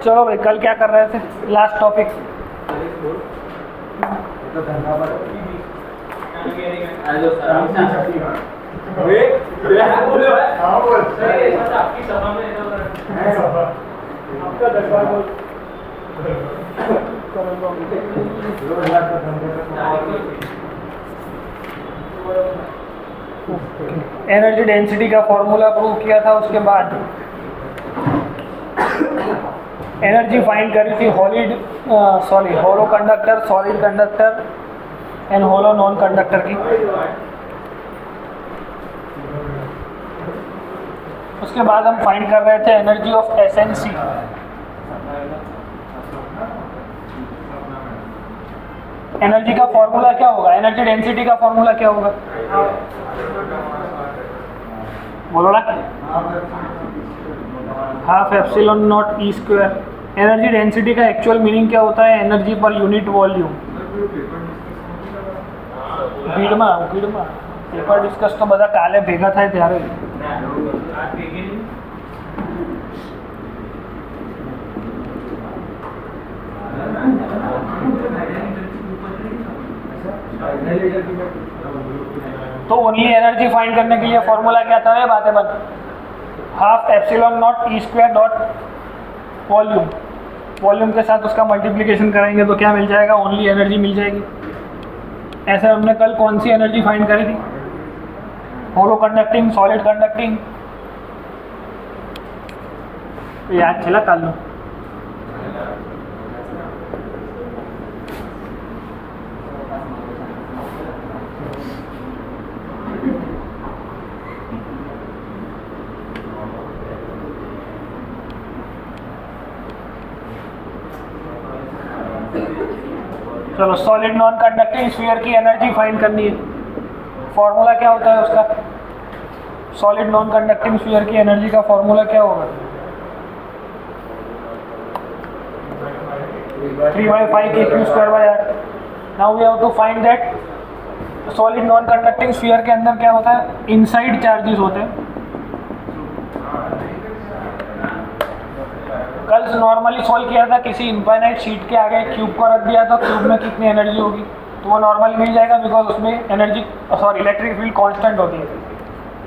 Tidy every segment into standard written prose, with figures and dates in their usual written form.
चलो भाई, कल क्या कर रहे थे? Last topic. एनर्जी डेंसिटी का फॉर्मूला प्रूव किया था। उसके बाद एनर्जी फाइंड करी थी hollow conductor, solid conductor and hollow non conductor की। उसके बाद हम फाइंड कर रहे थे एनर्जी ऑफ एसएनसी। एनर्जी का फॉर्मूला क्या होगा? एनर्जी डेंसिटी का फॉर्मूला क्या होगा? बोलो ना। Half epsilon not E square. Energy density का एक्चुअल मीनिंग क्या होता है? Energy per unit volume. ભીડમાં પેપર ડિસ્કસ તો બધા કાલે ભેગા થાય ત્યારે। तो ओनली एनर्जी फाइंड करने के लिए फॉर्मूला क्या था? ये बातें बन half epsilon not E square dot volume. Volume के साथ उसका मल्टीप्लिकेशन करेंगे तो क्या मिल जाएगा? ओनली एनर्जी मिल जाएगी। ऐसे हमने कल कौन सी एनर्जी फाइंड करी थी? Hollow conducting, solid conducting. याद चला कल लो। चलो, सॉलिड नॉन कंडक्टिंग स्फीयर की एनर्जी फाइंड करनी है। फॉर्मूला क्या होता है उसका? सॉलिड नॉन कंडक्टिंग स्फीयर की एनर्जी का फॉर्मूला क्या होगा? 3/5 kq²/r। Now we have to find that solid non conducting sphere के अंदर क्या होता है? इनसाइड चार्जेस होते हैं। कल नॉर्मली सॉल्व किया था, किसी इनफाइनाइट शीट के आगे क्यूब को रख दिया तो क्यूब में कितनी एनर्जी होगी? तो वो नॉर्मली मिल जाएगा बिकॉज उसमें इलेक्ट्रिक फील्ड कांस्टेंट होती है।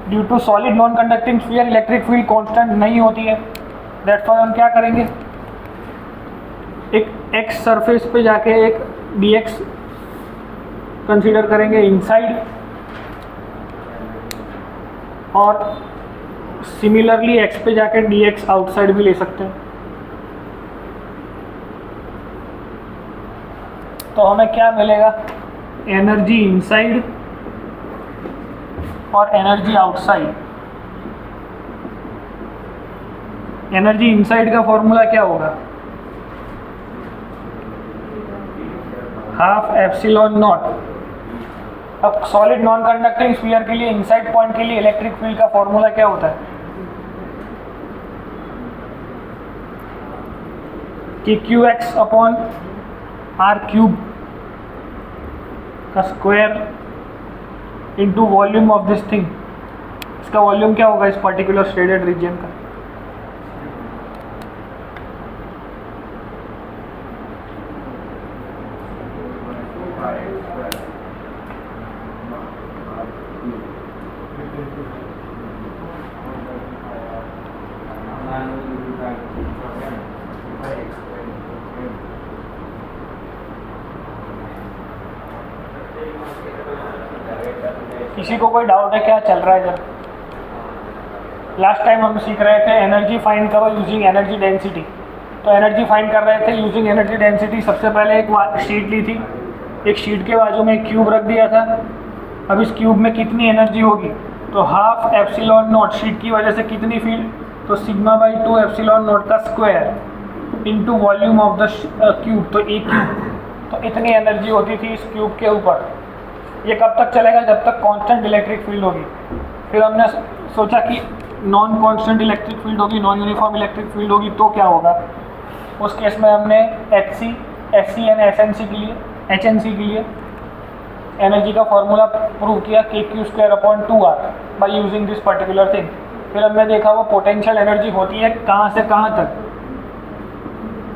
Due to solid non conducting sphere electric field constant नहीं होती है। दैट्स व्हाई हम क्या करेंगे? एक एक्स सरफेस पे जाके एक dx कंसीडर करेंगे इनसाइड, और सिमिलरली एक्स पे जाके dx आउटसाइड भी ले सकते हैं। तो हमें क्या मिलेगा? एनर्जी इनसाइड और एनर्जी आउटसाइड। एनर्जी इनसाइड का फॉर्मूला क्या होगा? Half epsilon not. अब सॉलिड नॉन कंडक्टिंग स्फीयर के लिए इनसाइड पॉइंट के लिए इलेक्ट्रिक फील्ड का फॉर्मूला क्या होता है? कि qx/r³ का square into volume of this thing. इसका वॉल्यूम क्या होगा इस पर्टिकुलर शेडेड रीजन का? किसी को कोई डाउट है क्या चल रहा है इधर? लास्ट टाइम हम सीख रहे थे एनर्जी फाइंड करो यूजिंग एनर्जी डेंसिटी। तो एनर्जी फाइंड कर रहे थे यूजिंग एनर्जी डेंसिटी। सबसे पहले एक शीट ली थी, एक शीट के बाजू में एक क्यूब रख दिया था। अब इस क्यूब में कितनी एनर्जी होगी? तो हाफ एप्सिलॉन नॉट, शीट की वजह से कितनी फील्ड? तो σ/2 एप्सिलॉन नॉट का square into volume of the cube. तो एक क्यूब, तो इतनी एनर्जी होती थी इस क्यूब के ऊपर। ये कब तक चलेगा? जब तक कांस्टेंट इलेक्ट्रिक फील्ड होगी। फिर हमने सोचा कि नॉन कांस्टेंट इलेक्ट्रिक फील्ड होगी, नॉन यूनिफॉर्म इलेक्ट्रिक फील्ड होगी, तो क्या होगा? उस केस में हमने HC, SC एंड HNC के लिए एनर्जी का फॉर्मूला प्रूव किया kq² / 2r by using this particular thing. फिर हमने देखा वो पोटेंशियल एनर्जी होती है कहाँ से कहाँ तक,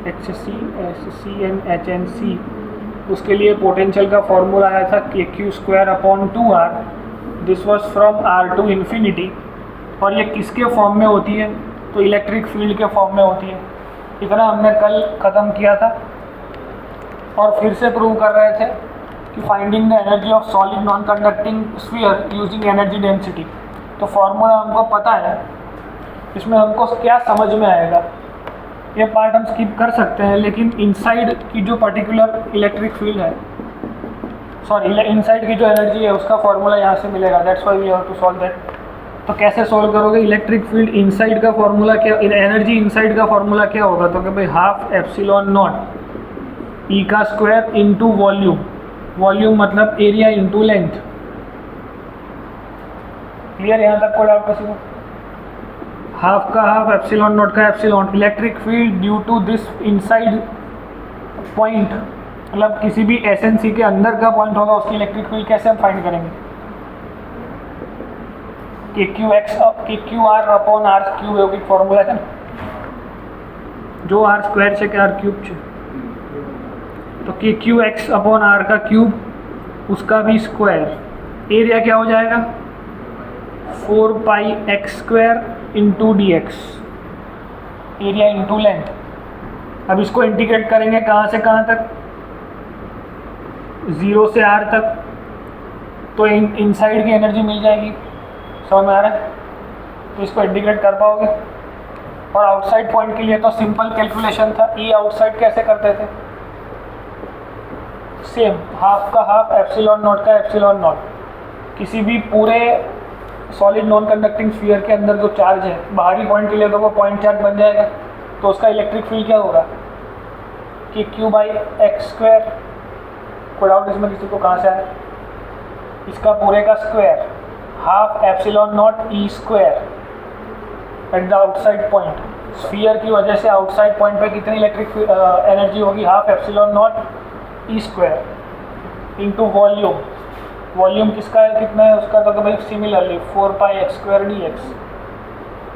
HC SCN HNC, उसके लिए पोटेंशियल का फॉर्मूला आया था KQ²/2R, this was from R to infinity. और ये किसके फॉर्म में होती है, तो इलेक्ट्रिक फील्ड के फॉर्म में होती है। इतना हमने कल ख़त्म किया था और फिर से प्रूव कर रहे थे कि finding the energy of solid non conducting sphere using energy density. तो फॉर्मूला हमको पता है, इसमें हमको क्या समझ में आएगा, ये पार्ट हम स्किप कर सकते हैं, लेकिन इनसाइड की जो पर्टिकुलर इलेक्ट्रिक फील्ड है, सॉरी इनसाइड की जो एनर्जी है उसका फॉर्मूला यहाँ से मिलेगा, that's why we have to solve that. तो कैसे सॉल्व करोगे, इलेक्ट्रिक फील्ड इनसाइड का फॉर्मूला क्या, एनर्जी इनसाइड का फॉर्मूला क्या होगा, तो कि भाई 1/2 एप्सिलॉन नॉट ई का स्क्वायर इंटू वॉल्यूम, वॉल्यूम मतलब एरिया इंटू लेंथ। क्लियर, यहाँ तक कोई डाउट किसी को? 1/2 का 1/2 एप्सिलॉन नॉट का epsilon, electric field due to this inside point, मतलब किसी भी एसएनसी के अंदर का पॉइंट होगा उसकी इलेक्ट्रिक फील्ड कैसे हम फाइंड करेंगे, KQR/R³ यौगिक फॉर्मूला है जो R² છે કે R³ છે, तो KQX/R का क्यूब उसका भी स्क्वायर, एरिया क्या हो जाएगा 4πx² into dx, area into length. अब इसको इंटीग्रेट करेंगे कहाँ से कहाँ तक, 0 से R तक, तो इनसाइड की एनर्जी मिल जाएगी, समझ में आ रहा है? तो इसको इंटीग्रेट कर पाओगे। और आउटसाइड पॉइंट के लिए तो सिंपल कैलकुलेशन था, ई आउटसाइड कैसे करते थे, सेम 1/2 का 1/2 एप्सिलॉन नॉट का एप्सिलॉन नॉट, किसी भी पूरे सॉलिड नॉन कंडक्टिंग स्फीयर के अंदर जो चार्ज है बाहरी पॉइंट के लिए तो वो पॉइंट चार्ज बन जाएगा, तो उसका इलेक्ट्रिक फील्ड क्या होगा KQ/x²। कोई डाउट इसमें किसी को, कहाँ से आया, इसका पूरे का square 1/2 epsilon not E² at the outside point. Sphere की वजह से आउटसाइड पॉइंट पे कितनी इलेक्ट्रिक एनर्जी होगी, 1/2 epsilon not E² into volume, volume किसका है, कितना है उसका, तो भाई सिमिलरली 4πx² dx।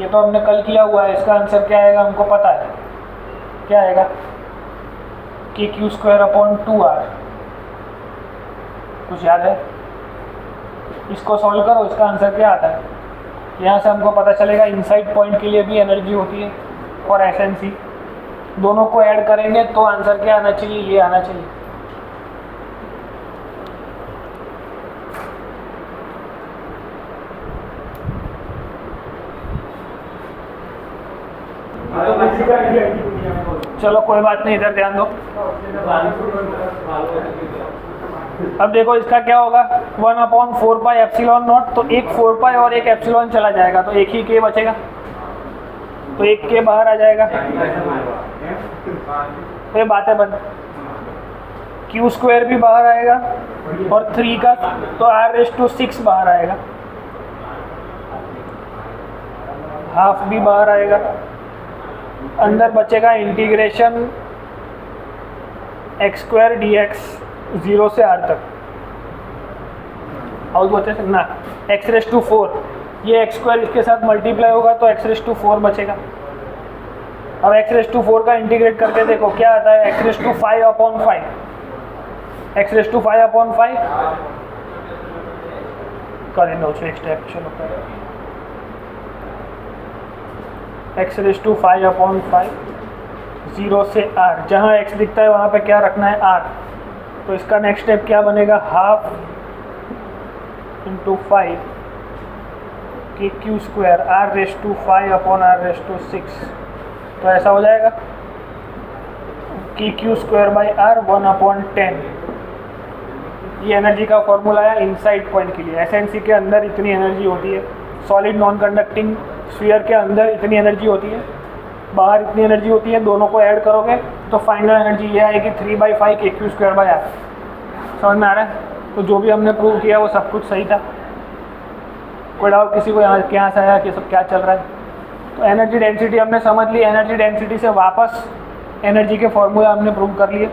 ये तो हमने कल किया हुआ है, इसका आंसर क्या आएगा हमको पता है, क्या आएगा KQ²/2R। कुछ याद है, इसको सॉल्व करो, इसका आंसर क्या आता है, यहाँ से हमको पता चलेगा इनसाइड पॉइंट के लिए भी एनर्जी होती है और एसएनसी, दोनों को ऐड करेंगे तो आंसर क्या आना चाहिए, ये आना चाहिए। चलो कोई बात नहीं, इधर ध्यान दो। अब देखो इसका क्या होगा, 1/4π एप्सिलॉन नॉट, तो एक 4π और एक एप्सिलॉन चला जाएगा तो एक ही के बचेगा, तो एक के बाहर आ जाएगा, तो ये बातें बंद। Q² भी बाहर आएगा और 3 का तो R�6 बाहर आएगा, 1/2 भी बाहर आएगा, अंदर बचेगा इंटीग्रेशन x² dx 0 से R तक, और बचे ना x⁴, ये x² इसके साथ मल्टीप्लाई होगा तो x⁴ बचेगा। अब x⁴ का इंटीग्रेट करके देखो क्या आता है, x⁵/5, x⁵/5 कर लो एक स्टेप, चलो x⁵/5 0 से R, जहाँ x दिखता है वहाँ पे क्या रखना है R, तो इसका नेक्स्ट स्टेप क्या बनेगा 1/2 × 5 KQ² R⁵/R⁶, तो ऐसा हो जाएगा KQ²/R 1/10। ये एनर्जी का फॉर्मूला है इनसाइड पॉइंट के लिए, एसएनसी के अंदर इतनी एनर्जी होती है, सॉलिड नॉन कंडक्टिंग स्फीयर के अंदर इतनी एनर्जी होती है, बाहर इतनी एनर्जी होती है, दोनों को ऐड करोगे तो फाइनल एनर्जी ये आएगी 3/5 KQ²/R। समझ में आ रहा है? तो जो भी हमने प्रूव किया वो सब कुछ सही था। कोई डाउट किसी को, यहाँ क्या से आया कि सब क्या चल रहा है? तो एनर्जी डेंसिटी हमने समझ ली, एनर्जी डेंसिटी से वापस एनर्जी के फॉर्मूला हमने प्रूव कर लिए।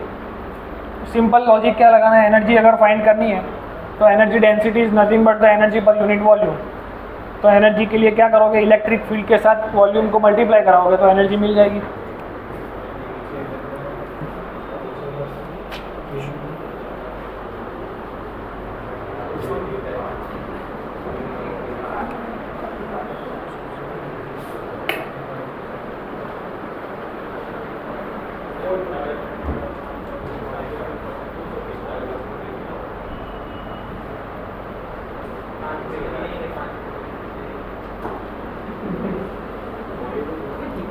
सिंपल लॉजिक क्या लगाना है, एनर्जी अगर फाइंड करनी है तो energy density is nothing but the energy per unit volume. तो एनर्जी के लिए क्या करोगे, इलेक्ट्रिक फील्ड के साथ वॉल्यूम को मल्टीप्लाई कराओगे तो एनर्जी मिल जाएगी।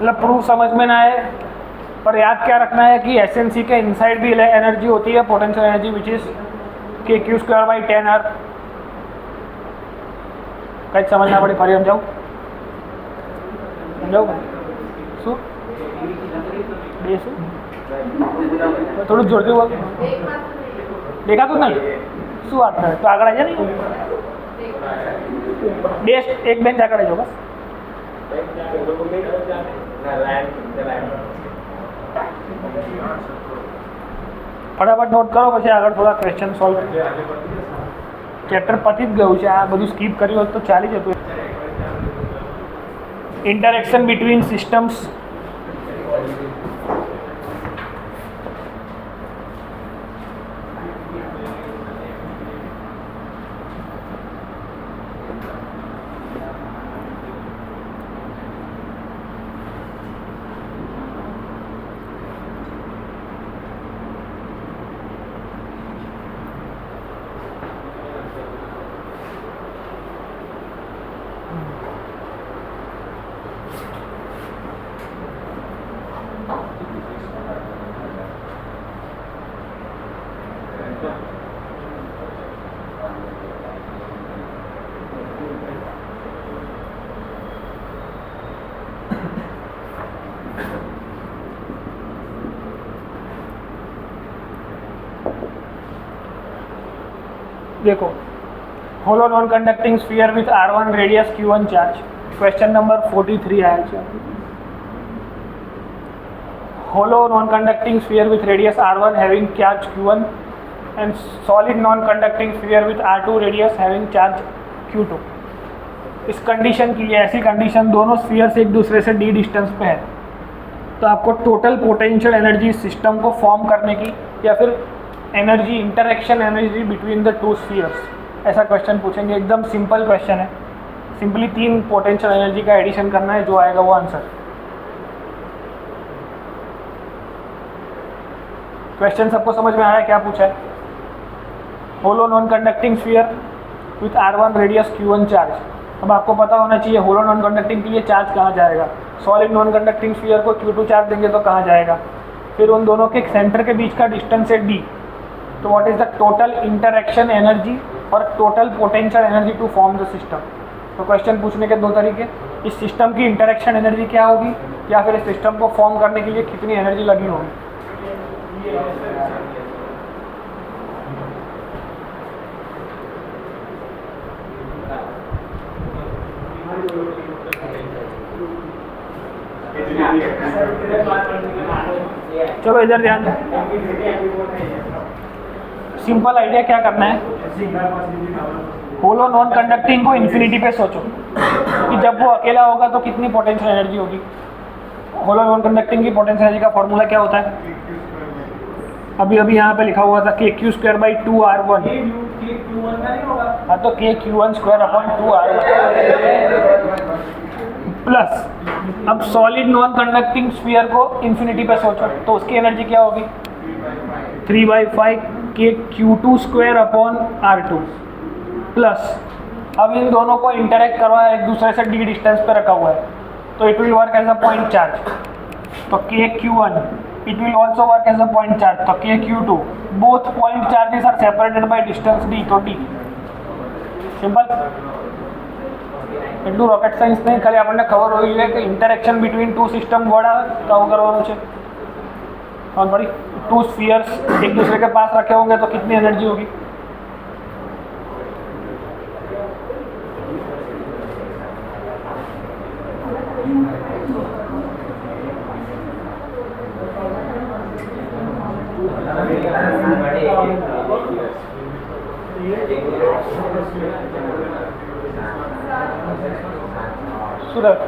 मतलब प्रूफ समझ में ना आए, पर याद क्या रखना है कि एसएनसी के इनसाइड भी एनर्जी होती है, potential energy which is KQ²/10R। कहीं समझना पड़ी फरी समझाओ શું બેસું થોડું જોરથી બોલ, દેખાતું જ નહીં શું વાત કરે તો આગળ આવી જાય ને, બેસ એક બેન્ચ આગળ આવી જાઓ બસ। ફટાફટ નોટ કરો પછી આગળ થોડા ક્વેશ્ચન સોલ્વ કરીએ। ચેપ્ટર પતી જ ગયું છે, આ બધું સ્કીપ કર્યું હોત તો ચાલી જતું। ઇન્ટરેક્શન બિટવીન સિસ્ટમ્સ, देखो hollow non conducting sphere with R1 radius Q1 charge, question number 43 आया है। Hollow non conducting sphere with radius R1 having charge Q1 and solid non conducting sphere with R2 radius having charge Q2। इस condition के लिए, ऐसी condition दोनों sphere से एक दूसरे से d डिस्टेंस पे है, तो आपको टोटल पोटेंशियल एनर्जी सिस्टम को फॉर्म करने की या फिर energy, interaction energy between the two spheres, ऐसा क्वेश्चन पूछेंगे। एकदम सिंपल क्वेश्चन है, सिंपली 3 पोटेंशियल एनर्जी का एडिशन करना है, जो आएगा वो आंसर। क्वेश्चन सबको समझ में आया क्या पूछा है? Hollow non conducting sphere with R1 radius Q1 charge. अब आपको पता होना चाहिए होलो नॉन कंडक्टिंग के लिए चार्ज कहाँ जाएगा, सॉलिड नॉन कंडक्टिंग स्फीयर को Q2 चार्ज देंगे तो कहाँ जाएगा, फिर उन दोनों के सेंटर के बीच का डिस्टेंस है d, तो what is the total interaction energy और total potential energy to form the system. तो क्वेश्चन पूछने के 2 तरीके, इस सिस्टम की इंटरेक्शन एनर्जी क्या होगी या फिर इस सिस्टम को फॉर्म करने के लिए कितनी एनर्जी लगी होगी। चलो इधर ध्यान दो, सिंपल आइडिया क्या करना है, होलो नॉन कंडक्टिंग को इन्फिनिटी पे सोचो कि जब वो अकेला होगा तो कितनी पोटेंशियल एनर्जी होगी। होलो नॉन कंडक्टिंग की पोटेंशियल एनर्जी का फॉर्मूला क्या होता है, अभी अभी यहाँ पे लिखा हुआ था KQ²/2R1। हाँ तो KQ1²/2R1 प्लस, अब सॉलिड नॉन कंडक्टिंग स्फीयर को इन्फिनिटी पे सोचो तो उसकी एनर्जी क्या होगी 3/5 KQ2²/R2 प्लस, अब इन दोनों को इंटरेक्ट करवाया, एक दूसरे से d डिस्टेंस पे रखा हुआ है, तो it will work as a point charge, तो KQ1 it will also work as a point charge, तो KQ2, both point charges are separated by distance d, तो d। सिंपल, એટલું રોકેટ સાયન્સ નહીં, ખાલી આપણને ખબર હોવી જોઈએ કે ઇન્ટરેક્શન બિટવીન ટુ સિસ્ટમ વડા તો કરવાનું છે। और बड़ी 2 स्फीयर्स एक दूसरे के पास रखे होंगे तो कितनी एनर्जी होगी। Student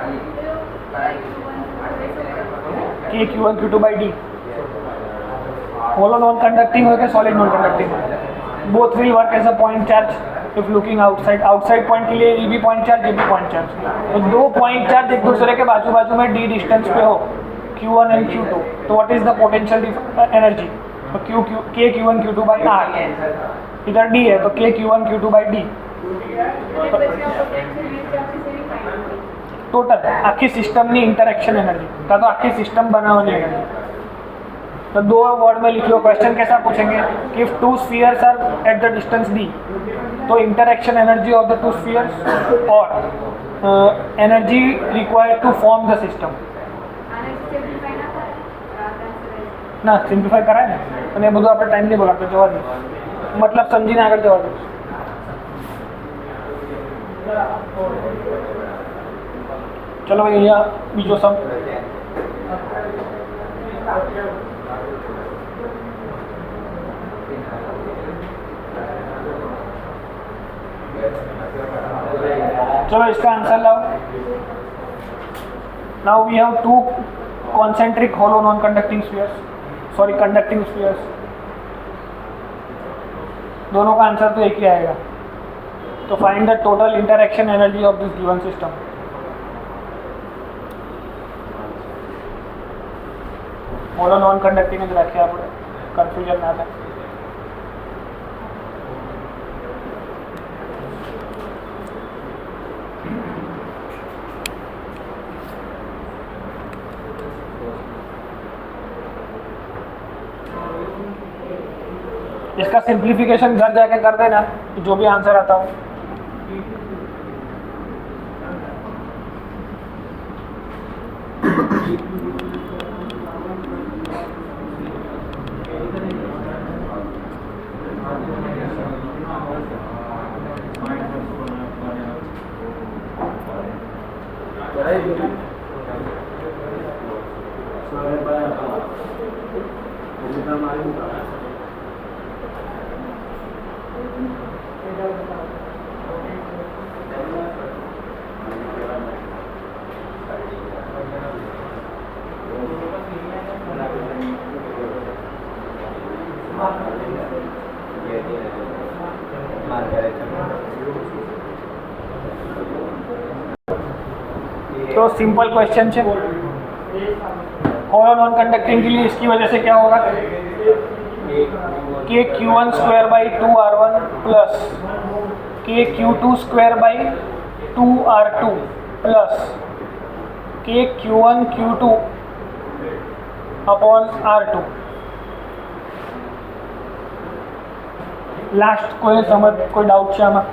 K Q one Q two by D hollow non conducting हो गया solid non conducting both will work as a point charge if looking outside outside point के लिए ये भी पॉइंट चार्ज ये भी पॉइंट चार्ज तो दो पॉइंट चार्ज एक दूसरे के बाजू बाजू में डी डिस्टेंस पे हो Q1 एंड Q2 तो what is the potential energy तो के Q1 Q2 बाई आर इधर डी है तो के Q1 Q2 by D total आखी सिस्टम ની इंटरेक्शन एनर्जी का तो आखी सिस्टम बनावनी एनर्जी तो दो वर्ड में लिख लो क्वेश्चन कैसा पूछेंगे कि if two spheres are at the distance D तो interaction energy of the two spheres और energy required to form the system ના સિમ્પ્લિફાય કરાય ને અને એ બધું આપણે ટાઈમ નહીં બગાડતો જવા દે મતલબ સમજીને આગળ જવા દે ચલો ભાઈ અહીંયા બીજો સમ चलो इसका आंसर लाओ now we have to concentric hollow non conducting spheres sorry conducting spheres दोनों का आंसर तो एक ही आएगा तो find the total interaction energy of this given system hollow non conducting में रखे आप कंफ्यूजन ना था इसका सिंप्लीफिकेशन घर जाके कर देना जो भी आंसर आता हो तो सिंपल क्वेश्चन है होलो नॉन कंडक्टिंग के लिए इसकी वजह से क्या होगा के Q1 square by 2R1 plus के Q2 square by 2R2 plus के Q1 Q2 upon R2 last कोई समझ कोई डाउट है हमें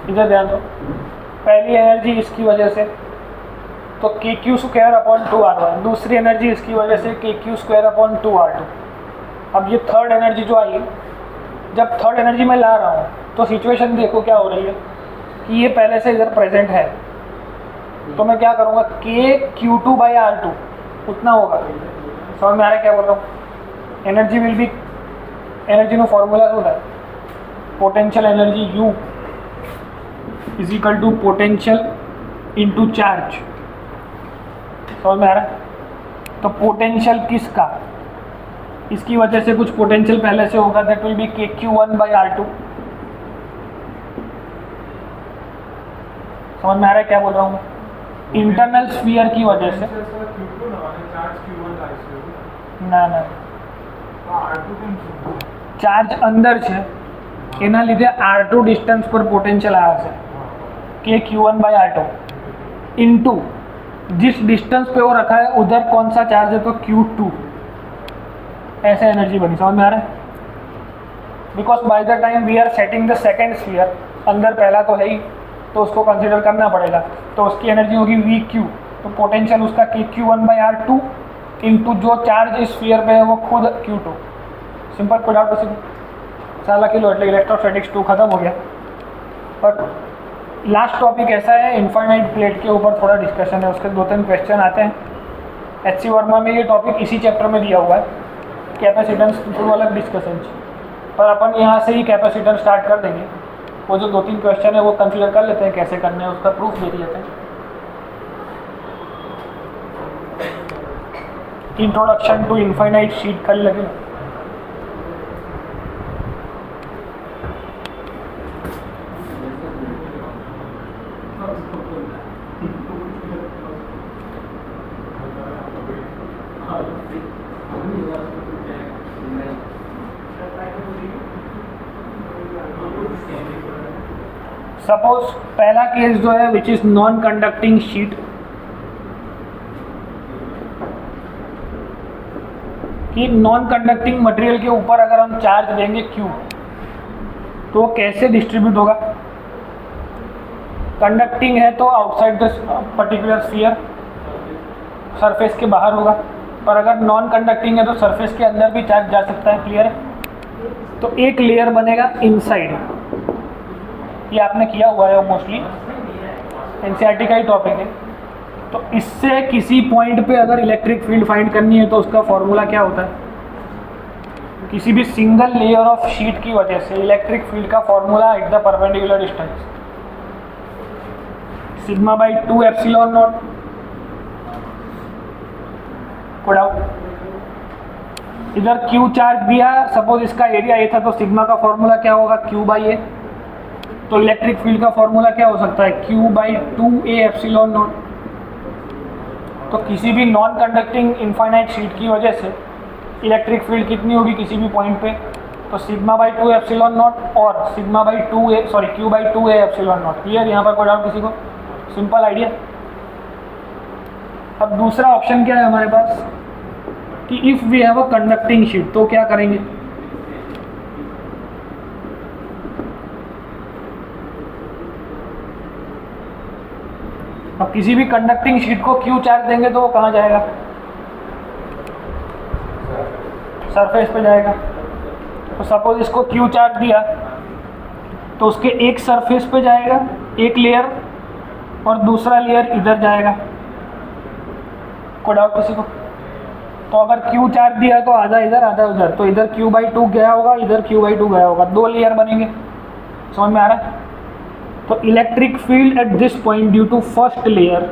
इधर ध्यान दो पहली एनर्जी इसकी वजह से तो के क्यू स्क्वायर अपॉन 2R1 दूसरी एनर्जी इसकी वजह से के क्यू स्क्वायर अपॉन 2R2 अब ये थर्ड एनर्जी जो आई जब थर्ड एनर्जी मैं ला रहा हूँ तो सिचुएशन देखो क्या हो रही है कि ये पहले से इधर प्रेजेंट है तो मैं क्या करूँगा के Q2 बाई R2 उतना होगा समझ में आ रहा है क्या बोल रहा हूँ एनर्जी विल बी एनर्जी नो फॉर्मूला शू है potential energy U is equal to potential into charge समझ में आ रहा है तो पोटेंशियल किसका इसकी वजह से कुछ पोटेंशियल पहले से होगा दैट विल बी के Q1 बाई R2 समझ में आ रहा है क्या बोल रहा हूँ इंटरनल स्फीयर की वजह से ना ना ચાર્જ અંદર છે એના લીધે R2 ડિસ્ટન્સ પર પોટેન્શિયલ આવ્યા છે के Q1 बाई R2 इंटू जिस डिस्टेंस पे वो रखा है उधर कौन सा चार्ज है तो Q2 ऐसे एनर्जी बनी समझ में आ रहा है because by the time we are setting the second sphere अंदर पहला तो है ही तो उसको कंसिडर करना पड़ेगा तो उसकी एनर्जी होगी VQ तो पोटेंशियल उसका के Q1 बाई R2 इंटू जो चार्ज इस स्फीयर पे है वो खुद Q2 सिंपल कोई डाउट बस साला किलो એટલે इलेक्ट्रोस्टैटिक्स 2 खत्म हो गया पर लास्ट टॉपिक ऐसा है इनफाइनाइट प्लेट के ऊपर थोड़ा डिस्कशन है उसके 2-3 क्वेश्चन आते हैं HC वर्मा में ये टॉपिक इसी चैप्टर में दिया हुआ है कैपेसिटेंस थोड़ा अलग डिस्कशन पर अपन यहाँ से ही कैपेसिटेंस स्टार्ट कर देंगे वो जो 2-3 क्वेश्चन है वो कंसीडर कर लेते हैं, कैसे करने हैं उसका प्रूफ देख लेते हैं। इंट्रोडक्शन टू इनफाइनाइट शीट कर लगे। सपोज पहला केस जो है which is non conducting sheet, कि नॉन कंडक्टिंग मटेरियल के ऊपर अगर हम चार्ज देंगे Q तो वो कैसे डिस्ट्रीब्यूट होगा। कंडक्टिंग है तो outside the particular sphere, surface के बाहर होगा, पर अगर नॉन कंडक्टिंग है तो सरफेस के अंदर भी चार्ज जा सकता है। क्लियर है। तो एक लेयर बनेगा इनसाइड, ये आपने किया हुआ है मोस्टली, एनसीईआरटी का ही टॉपिक है। तो इससे किसी पॉइंट पे अगर इलेक्ट्रिक फील्ड फाइंड करनी है तो उसका फॉर्मूला क्या होता है। किसी भी सिंगल लेयर ऑफ शीट की वजह से इलेक्ट्रिक फील्ड का formula at the perpendicular distance sigma by 2 epsilon not. कोई डाउट? इधर Q चार्ज दिया, सपोज इसका एरिया ए था तो सिग्मा का फॉर्मूला क्या होगा, Q बाई ए। तो इलेक्ट्रिक फील्ड का फॉर्मूला क्या हो सकता है, Q by 2a epsilon not. तो किसी भी नॉन कंडक्टिंग इनफाइनाइट शीट की वजह से इलेक्ट्रिक फील्ड कितनी होगी किसी भी पॉइंट पे, तो सिग्मा बाई 2 एप्सिलॉन नॉट और sigma by Q by 2a epsilon not. Clear? यहाँ पर कोई डाउट किसी को? Simple idea. अब दूसरा ऑप्शन क्या है हमारे पास कि if we have a conducting sheet, तो क्या करेंगे। अब किसी भी कंडक्टिंग शीट को Q चार्ज देंगे तो वो कहाँ जाएगा, सरफेस पे जाएगा। तो सपोज इसको Q चार्ज दिया तो उसके एक सरफेस पे जाएगा एक लेयर और दूसरा लेयर इधर जाएगा। कोई डाउट किसी को? तो अगर Q चार्ज दिया तो आधा इधर आधा उधर, तो इधर Q बाई 2 गया होगा, इधर Q बाई 2 गया होगा, 2 लेयर बनेंगे। समझ में आ रहा है? तो electric field at this point due to first layer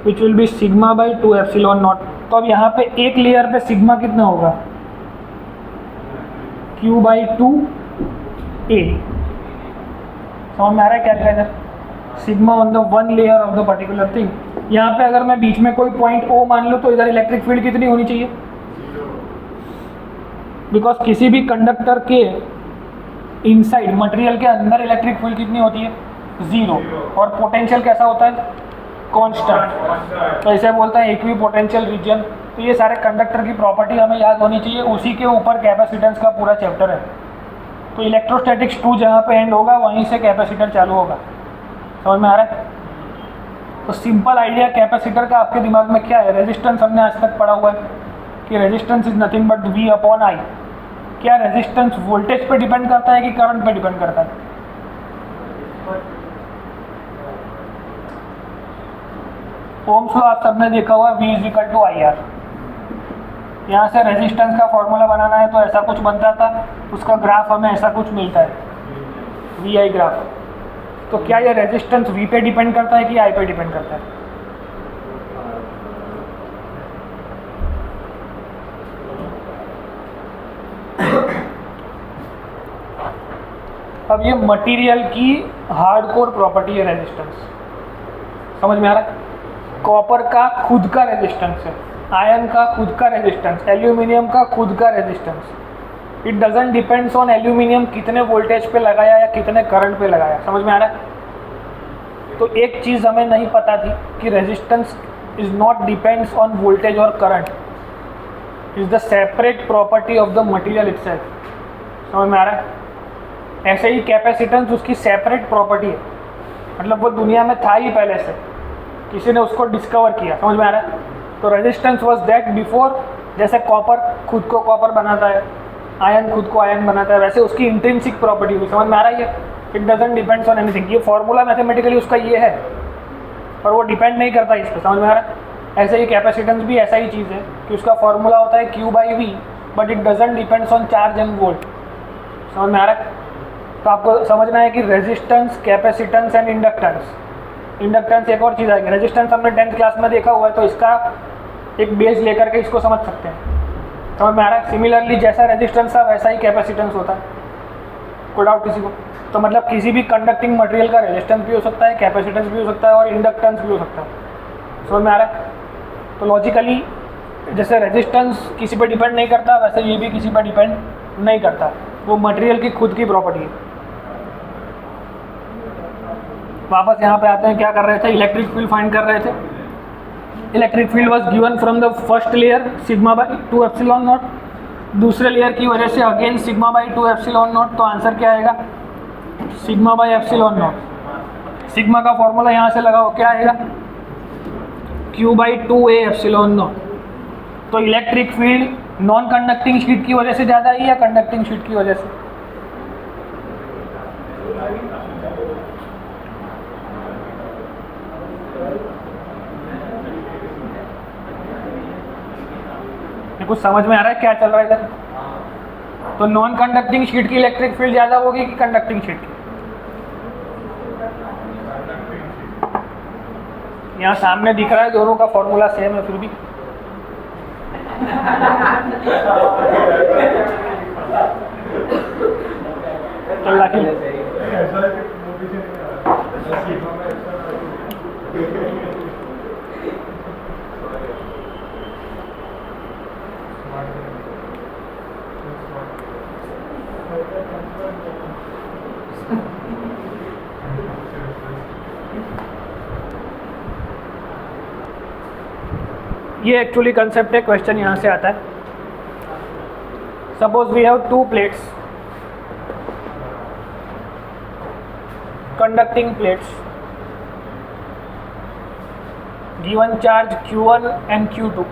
which will be sigma by 2 epsilon not. तो अब यहाँ पे एक लेयर पे सिग्मा कितना होगा, Q बाई 2a। समझ में आ रहा है क्या लिखा है, sigma on the one layer of the particular thing. यहाँ पे अगर मैं बीच में कोई पॉइंट O मान लूँ तो इधर इलेक्ट्रिक फील्ड कितनी होनी चाहिए, बिकॉज किसी भी कंडक्टर के इनसाइड मटेरियल के अंदर इलेक्ट्रिक फील्ड कितनी होती है, 0। और पोटेंशियल कैसा होता है, कांस्टेंट। तो इसे बोलते हैं इक्वी पोटेंशियल रीजन। तो ये सारे कंडक्टर की प्रॉपर्टी हमें याद होनी चाहिए, उसी के ऊपर कैपेसिटेंस का पूरा चैप्टर है। तो इलेक्ट्रोस्टैटिक्स 2 जहाँ पे एंड होगा वहीं से कैपेसिटर चालू होगा। समझ में आ रहा है? तो सिंपल आइडिया कैपेसिटर का आपके दिमाग में क्या है, रेजिस्टेंस हमने आज तक पढ़ा हुआ है कि resistance is nothing but V upon I। क्या रेजिस्टेंस वोल्टेज पे डिपेंड करता है कि करंट पे डिपेंड करता है? ओम्स लॉ आप सबने देखा हुआ, V is equal to IR। यहाँ से रेजिस्टेंस का फॉर्मूला बनाना है तो ऐसा कुछ बनता था, उसका ग्राफ हमें ऐसा कुछ मिलता है, VI ग्राफ। तो क्या ये रेजिस्टेंस V पे डिपेंड करता है कि I पे डिपेंड करता है? अब ये मटेरियल की हार्डकोर प्रॉपर्टी है रेजिस्टेंस। समझ में आ रहा है? कॉपर का खुद का रेजिस्टेंस है, आयरन का खुद का रेजिस्टेंस, एल्यूमिनियम का खुद का resistance. It doesn't depends on aluminium कितने वोल्टेज पे लगाया या कितने करंट पे लगाया। समझ में आ रहा है? तो एक चीज़ हमें नहीं पता थी कि resistance is not depends on voltage और current, is the separate property of the material itself. समझ में आ रहा है? ऐसे ही कैपेसिटेंस उसकी सेपरेट प्रॉपर्टी है, मतलब वो दुनिया में था ही पहले से, किसी ने उसको डिस्कवर किया। समझ में आ रहा है? तो रेजिस्टेंस वाज दैट बिफोर। जैसे कॉपर खुद को कॉपर बनाता है, आयरन खुद को आयरन बनाता है, वैसे उसकी इंट्रिंसिक प्रॉपर्टी हुई। समझ में आ रहा है? It doesn't depends on anything. ये फॉर्मूला मैथमेटिकली उसका ये है, पर वो डिपेंड नहीं करता इस पर। समझ में आ रहा है? ऐसे ही कैपेसिटेंस भी ऐसा ही चीज़ है कि उसका फॉर्मूला होता है Q by V, but it doesn't depends on charge and volt. समझ में आ रहा है? तो आपको समझना है कि resistance, capacitance and inductance. Inductance एक और चीज़ आएगी, रेजिस्टेंस हमने 10th क्लास में देखा हुआ है, तो इसका एक बेस लेकर के इसको समझ सकते हैं। समझ में आ रहा है? सिमिलरली जैसा रेजिस्टेंस था वैसा ही कैपेसिटेंस होता है, कोई डाउट किसी को? तो मतलब किसी भी कंडक्टिंग मटेरियल का रेजिस्टेंस भी हो सकता है, कैपेसिटेंस भी हो सकता है और इंडक्टेंस भी हो सकता है। समझ में आ रहा है? तो लॉजिकली जैसे रेजिस्टेंस किसी पर डिपेंड नहीं करता, वैसे ये भी किसी पर डिपेंड नहीं करता, वो मटेरियल की खुद की प्रॉपर्टी है। वापस यहाँ पे आते हैं, क्या कर रहे थे? इलेक्ट्रिक फील्ड फाइंड कर रहे थे। Electric field was given from the first layer sigma by 2 epsilon naught, दूसरे लेयर की वजह से again sigma by 2 epsilon not. तो आंसर क्या आएगा? Sigma by epsilon naught. Sigma का फॉर्मूला यहाँ से लगाओ, क्या आएगा? Q by 2A epsilon not. तो electric field non conducting sheet की वजह से ज़्यादा है या कंडक्टिंग शीट की वजह से? कुछ समझ में आ रहा है क्या चल रहा है इधर? तो नॉन कंडक्टिंग शीट की इलेक्ट्रिक फील्ड ज़्यादा होगी कि कंडक्टिंग शीट की? यहाँ सामने दिख रहा है दोनों का फॉर्मूला सेम है, फिर भी चल रहा ये एक्चुअली कंसेप्ट है, क्वेश्चन यहाँ से आता है। Suppose we have 2 plates, conducting plates, given charge Q1 and Q2।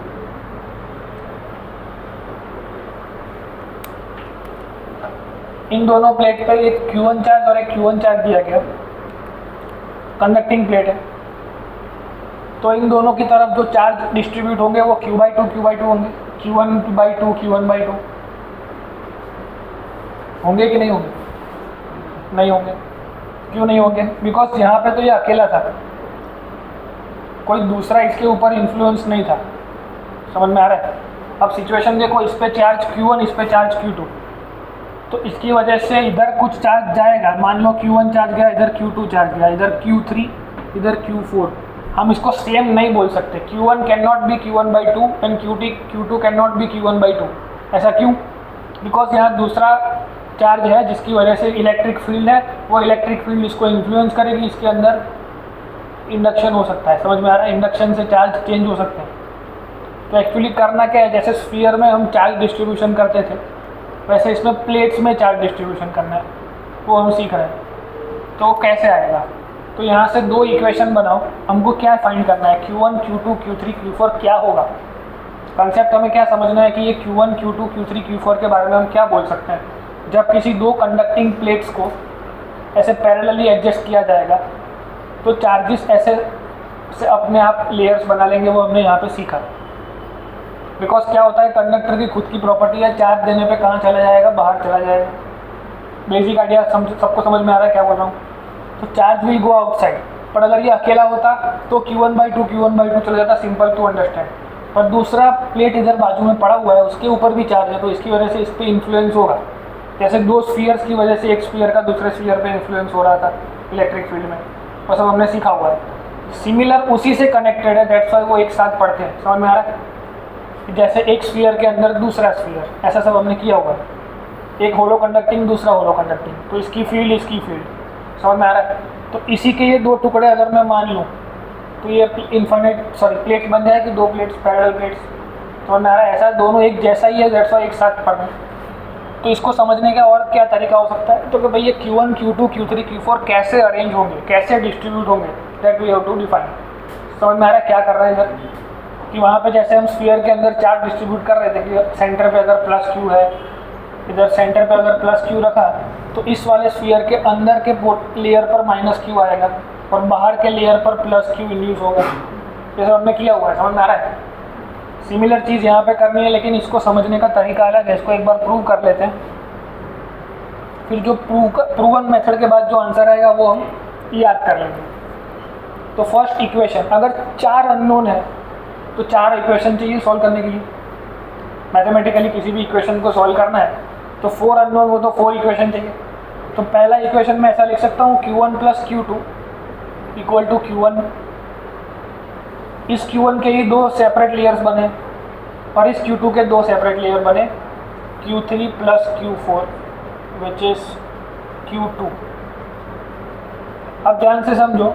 इन दोनों प्लेट पे एक Q1 चार्ज और एक Q1 चार्ज दिया गया, कंडक्टिंग प्लेट है। तो इन दोनों की तरफ जो चार्ज डिस्ट्रीब्यूट होंगे वो Q बाई 2 होंगे, Q1 बाई 2 Q1 बाई 2 होंगे कि नहीं होंगे? नहीं होंगे। क्यों नहीं होंगे? बिकॉज यहाँ पे तो ये अकेला था, कोई दूसरा इसके ऊपर इन्फ्लुएंस नहीं था। समझ में आ रहा है? अब सिचुएशन देखो, इस पे चार्ज Q1, इस पे चार्ज Q2, तो इसकी वजह से इधर कुछ चार्ज जाएगा। मान लो Q1 चार्ज गया, इधर Q2 चार्ज गया, इधर Q3, इधर Q4। हम इसको सेम नहीं बोल सकते। Q1 can not be Q1 by 2 and Q2 can not be Q1 by 2। ऐसा क्यों? बिकॉज यहाँ दूसरा चार्ज है जिसकी वजह से इलेक्ट्रिक फील्ड है, वो इलेक्ट्रिक फील्ड इसको इन्फ्लुएंस करेगी, इसके अंदर इंडक्शन हो सकता है। समझ में आ रहा है? इंडक्शन से चार्ज चेंज हो सकते हैं। तो एक्चुअली करना क्या है, जैसे स्फीयर में हम चार्ज डिस्ट्रीब्यूशन करते थे, वैसे इसमें प्लेट्स में चार्ज डिस्ट्रीब्यूशन करना है, वो हम सीख रहे हैं। तो कैसे आएगा? तो यहाँ से 2 इक्वेशन बनाओ। हमको क्या फाइंड करना है? Q1, Q2, Q3, Q4 क्या होगा? कंसेप्ट हमें क्या समझना है कि ये Q1, Q2, Q3, Q4 के बारे में हम क्या बोल सकते हैं। जब किसी 2 कंडक्टिंग प्लेट्स को ऐसे पैरेलली एडजस्ट किया जाएगा तो चार्जेस ऐसे से अपने आप लेयर्स बना लेंगे, वो हमने यहाँ पे सीखा। बिकॉज क्या होता है, कंडक्टर की खुद की प्रॉपर्टी है, चार्ज देने पे कहाँ चला जाएगा? बाहर चला जाएगा। बेसिक आइडिया सबको समझ में आ रहा है क्या बोल रहा हूँ? तो चार्ज विल गो आउटसाइड। पर अगर ये अकेला होता तो Q1 बाई 2 चला जाता, सिंपल टू अंडरस्टैंड। पर दूसरा प्लेट इधर बाजू में पड़ा हुआ है, उसके ऊपर भी चार्ज है, तो इसकी वजह से इस पर इन्फ्लुएंस होगा। जैसे 2 स्फीयर्स की वजह से एक स्फीयर का दूसरे स्फीयर पे इन्फ्लुएंस हो रहा था इलेक्ट्रिक फील्ड में, वो सब हमने सीखा हुआ है। सिमिलर उसी से कनेक्टेड है, दैट्स वाई वो एक साथ पढ़ते हैं। समझ में आ रहा है? जैसे एक स्फीयर के अंदर दूसरा स्फीयर, ऐसा सब हमने किया हुआ है। एक होलो कंडक्टिंग, दूसरा होलो कंडक्टिंग, तो इसकी फील्ड, इसकी फील्ड। समझ में आ रहा है? तो इसी के ये 2 टुकड़े अगर मैं मान लूँ तो ये प्लेट बन जाएगी, 2 प्लेट्स, पैरेलल प्लेट्स। समझ में आ रहा है? ऐसा दोनों एक जैसा ही है, दैट्स वाई एक साथ पढ़ रहे हैं। तो इसको समझने का और क्या तरीका हो सकता है? तो कि भाई ये Q1, Q2, Q3, Q4 कैसे अरेंज होंगे, कैसे डिस्ट्रीब्यूट होंगे, that we have to define. समझ में आ रहा है क्या कर रहे हैं इधर? कि वहाँ पे जैसे हम स्फीयर के अंदर चार्ज डिस्ट्रीब्यूट कर रहे थे कि सेंटर पे अगर प्लस Q है, इधर सेंटर पे अगर प्लस Q रखा, तो इस वाले स्फीयर के अंदर के लेयर पर माइनस Q आएगा और बाहर के लेयर पर प्लस Q इंड्यूस होगा। जैसे हमने किया हुआ है। समझ में आ रहा है? सिमिलर चीज़ यहाँ पे करनी है, लेकिन इसको समझने का तरीका अलग है। इसको एक बार प्रूव कर लेते हैं। फिर जो प्रूवन मेथड के बाद जो आंसर आएगा वो हम याद कर लेंगे। तो फर्स्ट इक्वेशन, अगर 4 अननोन है तो 4 इक्वेशन चाहिए सॉल्व करने के लिए। मैथमेटिकली किसी भी इक्वेशन को सॉल्व करना है तो 4 अननोन हो तो 4 इक्वेशन चाहिए। तो पहला इक्वेशन मैं ऐसा लिख सकता हूँ Q1 + Q2 = Q1। इस Q1 के ही 2 सेपरेट लेयर्स बने और इस Q2 के 2 सेपरेट लेयर बने Q3 + Q4 which is Q2। अब ध्यान से समझो,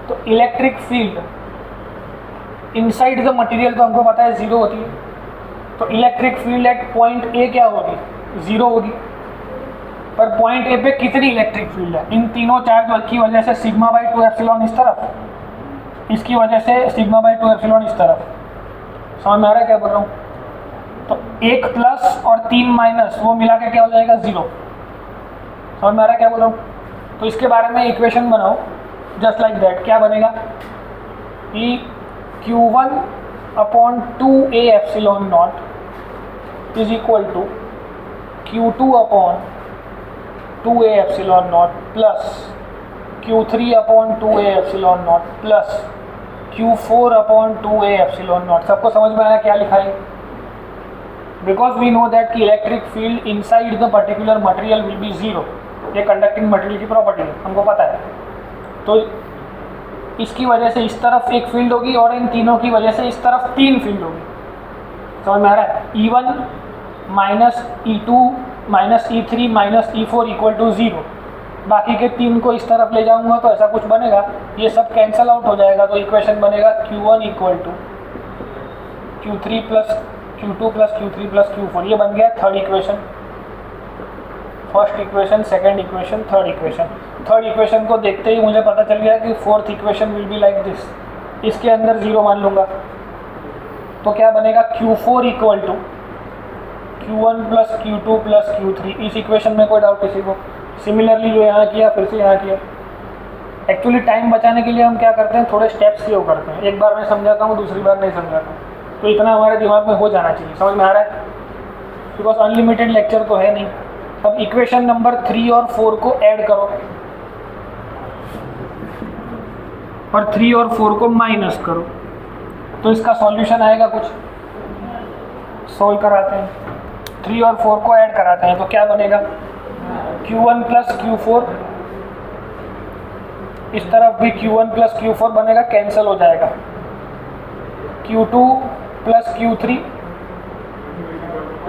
तो electric field inside the material तो हमको पता है 0 होती है, तो electric field eight point A क्या होगी, 0 होगी। पर पॉइंट ए पे कितनी इलेक्ट्रिक फील्ड है, इन तीनों चार्ज की वजह से σ/2ε इस तरफ, इसकी वजह से σ/2ε इस तरफ। समझ में आ रहा है क्या बोल रहा हूँ? तो 1 प्लस और 3 माइनस वो मिला के क्या हो जाएगा, 0। समझ में आ रहा है क्या बोल रहा हूँ? तो इसके बारे में इक्वेशन बनाओ जस्ट लाइक दैट। क्या बनेगा कि Q1/2A0 is equal to Q2/2A0 plus Q3/2A0 plus Q4/2A0। सबको समझ में आया क्या लिखा है? बिकॉज वी नो दैट कि electric field inside the particular material will be 0। ये कंडक्टिंग मटेरियल की प्रॉपर्टी है, हमको पता है। तो इसकी वजह से इस तरफ एक फील्ड होगी और इन तीनों की वजह से इस तरफ 3 फील्ड होगी। समझ में आ रहा है? E1 - E2 - E3 - E4 = 0। बाकी के 3 को इस तरफ ले जाऊंगा तो ऐसा कुछ बनेगा, ये सब कैंसल आउट हो जाएगा। तो इक्वेशन बनेगा Q1 = Q3 + Q2 + Q3 + Q4। ये बन गया third equation. First equation, second equation, third equation. Third equation को देखते ही मुझे पता चल गया कि fourth equation will be like this. इसके अंदर 0 मान लूँगा तो क्या बनेगा, Q4 = Q1 + Q2 + Q3। इस इक्वेशन में कोई डाउट किसी को? सिमिलरली जो यहाँ किया फिर से यहाँ किया। एक्चुअली टाइम बचाने के लिए हम क्या करते हैं, थोड़े स्टेप्स की वो करते हैं। एक बार मैं समझाता हूँ, दूसरी बार नहीं समझाता हूँ, तो इतना हमारे दिमाग में हो जाना चाहिए। समझ में आ रहा है? बिकॉज अनलिमिटेड लेक्चर तो है नहीं। अब इक्वेशन नंबर 3 और 4 को ऐड करो और 3 और 4 को माइनस करो तो इसका सॉल्यूशन आएगा कुछ। सोल्व कराते हैं, 3 और 4 को ऐड कराते हैं तो क्या बनेगा, Q1 + Q4। इस तरफ भी Q1 + Q4 बनेगा, कैंसिल हो जाएगा। Q2 + Q3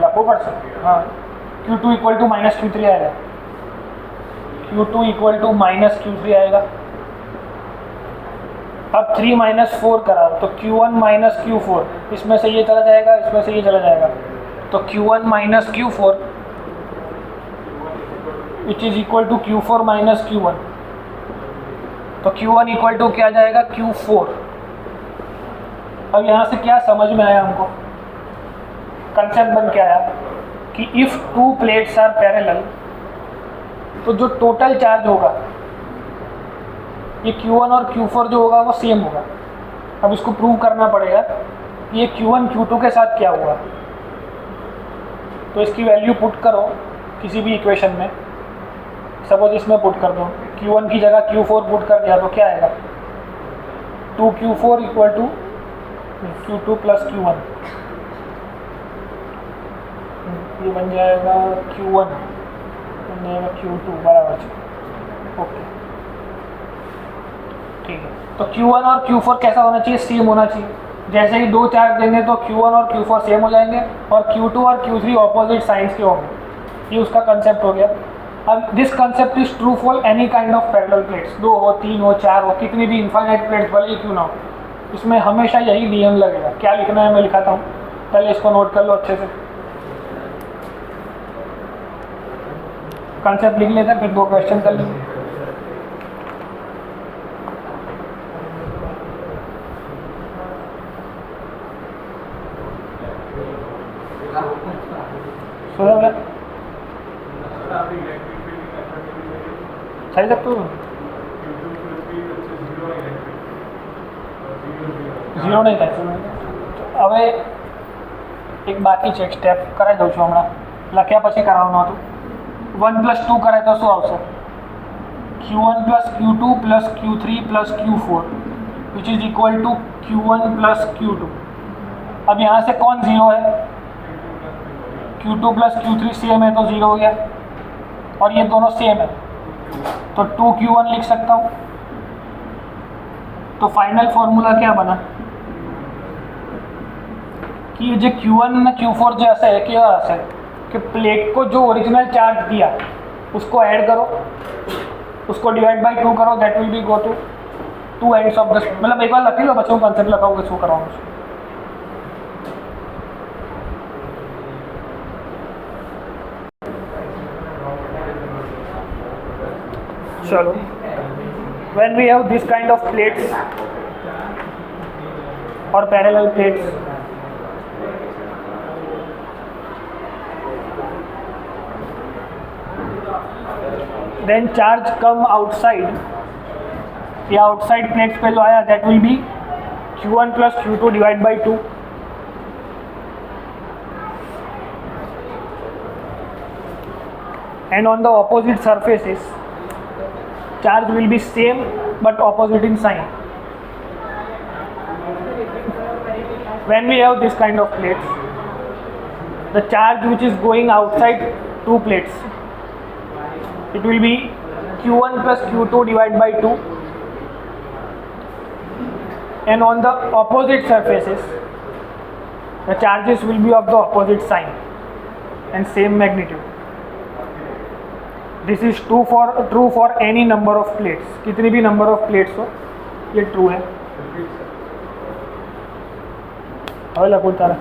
लखो पड़ सकते, हाँ। Q2 = -Q3 आएगा, Q2 = -Q3 आएगा। अब 3 - 4 कराओ तो Q1 - Q4, इसमें से ये चला जाएगा, इसमें से ये चला जाएगा, तो Q1 - Q4 which is equal to Q4 - Q1। तो Q1 = क्या जाएगा, Q4। अब यहाँ से क्या समझ में आया हमको, कंसेप्ट बन के आया कि इफ़ 2 प्लेट्स आर पैरेलल तो जो टोटल चार्ज होगा ये Q1 और Q4 जो होगा वो सेम होगा। अब इसको प्रूव करना पड़ेगा कि ये Q1 Q2 के साथ क्या हुआ। तो इसकी वैल्यू पुट करो किसी भी इक्वेशन में। सपोज इसमें पुट कर दो, Q1 की जगह Q4 पुट कर दिया तो क्या आएगा, 2Q4 = Q2 + Q1। ये बन जाएगा Q1 बन जाएगा Q2 बराबर। ओके ठीक है। तो Q1 और Q4 कैसा होना चाहिए, सेम होना चाहिए। जैसे ही 2 चार्ज देंगे तो Q1 और Q4 सेम हो जाएंगे और Q2 और Q3 ऑपोजिट साइंस के होंगे। ये उसका कंसेप्ट हो गया। अब this concept is true for any kind of parallel plates, 2 हो, 3 हो, 4 हो, कितनी भी इनफाइनाइट प्लेट्स भले ही क्यों ना हो, इसमें हमेशा यही नियम लगेगा। क्या लिखना है मैं लिखाता हूँ, पहले इसको नोट कर लो अच्छे से। कंसेप्ट लिख लेते हैं, फिर 2 क्वेश्चन कर लेंगे। सुना मैं सही सकते हो, 0 नहीं था। હવે એક બાકી છે, એક સ્ટેપ કરાવી દઉં છું હમણાં, લખ્યા પછી કરાવવાનું હતું। 1+2 कराय तो શું આવશે Q1 plus Q2 plus Q3 plus Q4 which is equal to Q1 plus Q2। अब यहाँ से कौन जीरो है, Q2 plus Q3 सेम है तो जीरो हो गया, और ये दोनों सेम है तो 2Q1 लिख सकता हूँ। तो फाइनल फॉर्मूला क्या बना कि ये जो Q1 और Q4 जो ऐसा है कि प्लेट को जो ओरिजिनल चार्ज दिया उसको ऐड करो, उसको डिवाइड बाई 2 करो, that will be go to 2 ends of the, मतलब एक बार लख लो बच्चों, कंसेप्ट लगाओगे शो कराऊंगा। चलो, when we have this kind of plates or parallel plates, then charge come outside, ये outside plates पे जो आया that will be Q1 plus Q2 divided by 2, and on the opposite surfaces charge will be same but opposite in sign. When we have this kind of plates, the charge which is going outside two plates, it will be Q1 plus Q2 divided by 2, and on the opposite surfaces the charges will be of the opposite sign and same magnitude. This is true for any number of plates, कितनी भी number of plates हो ये true है। अब लगो तारा,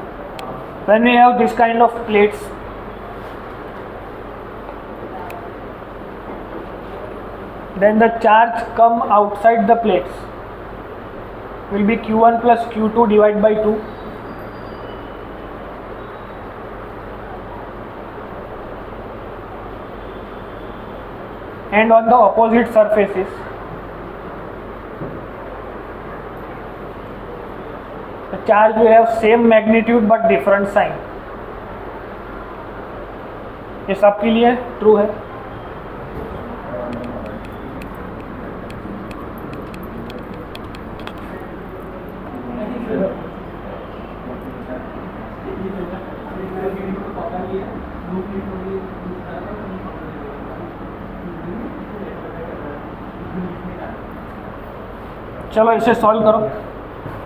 when we have this kind of plates, then the charge come outside the plates will be Q1 plus Q2 divided by 2, and on the opposite surfaces the charge will have same magnitude but different sign। ये सबके लिए true है। चलो इसे solve करो।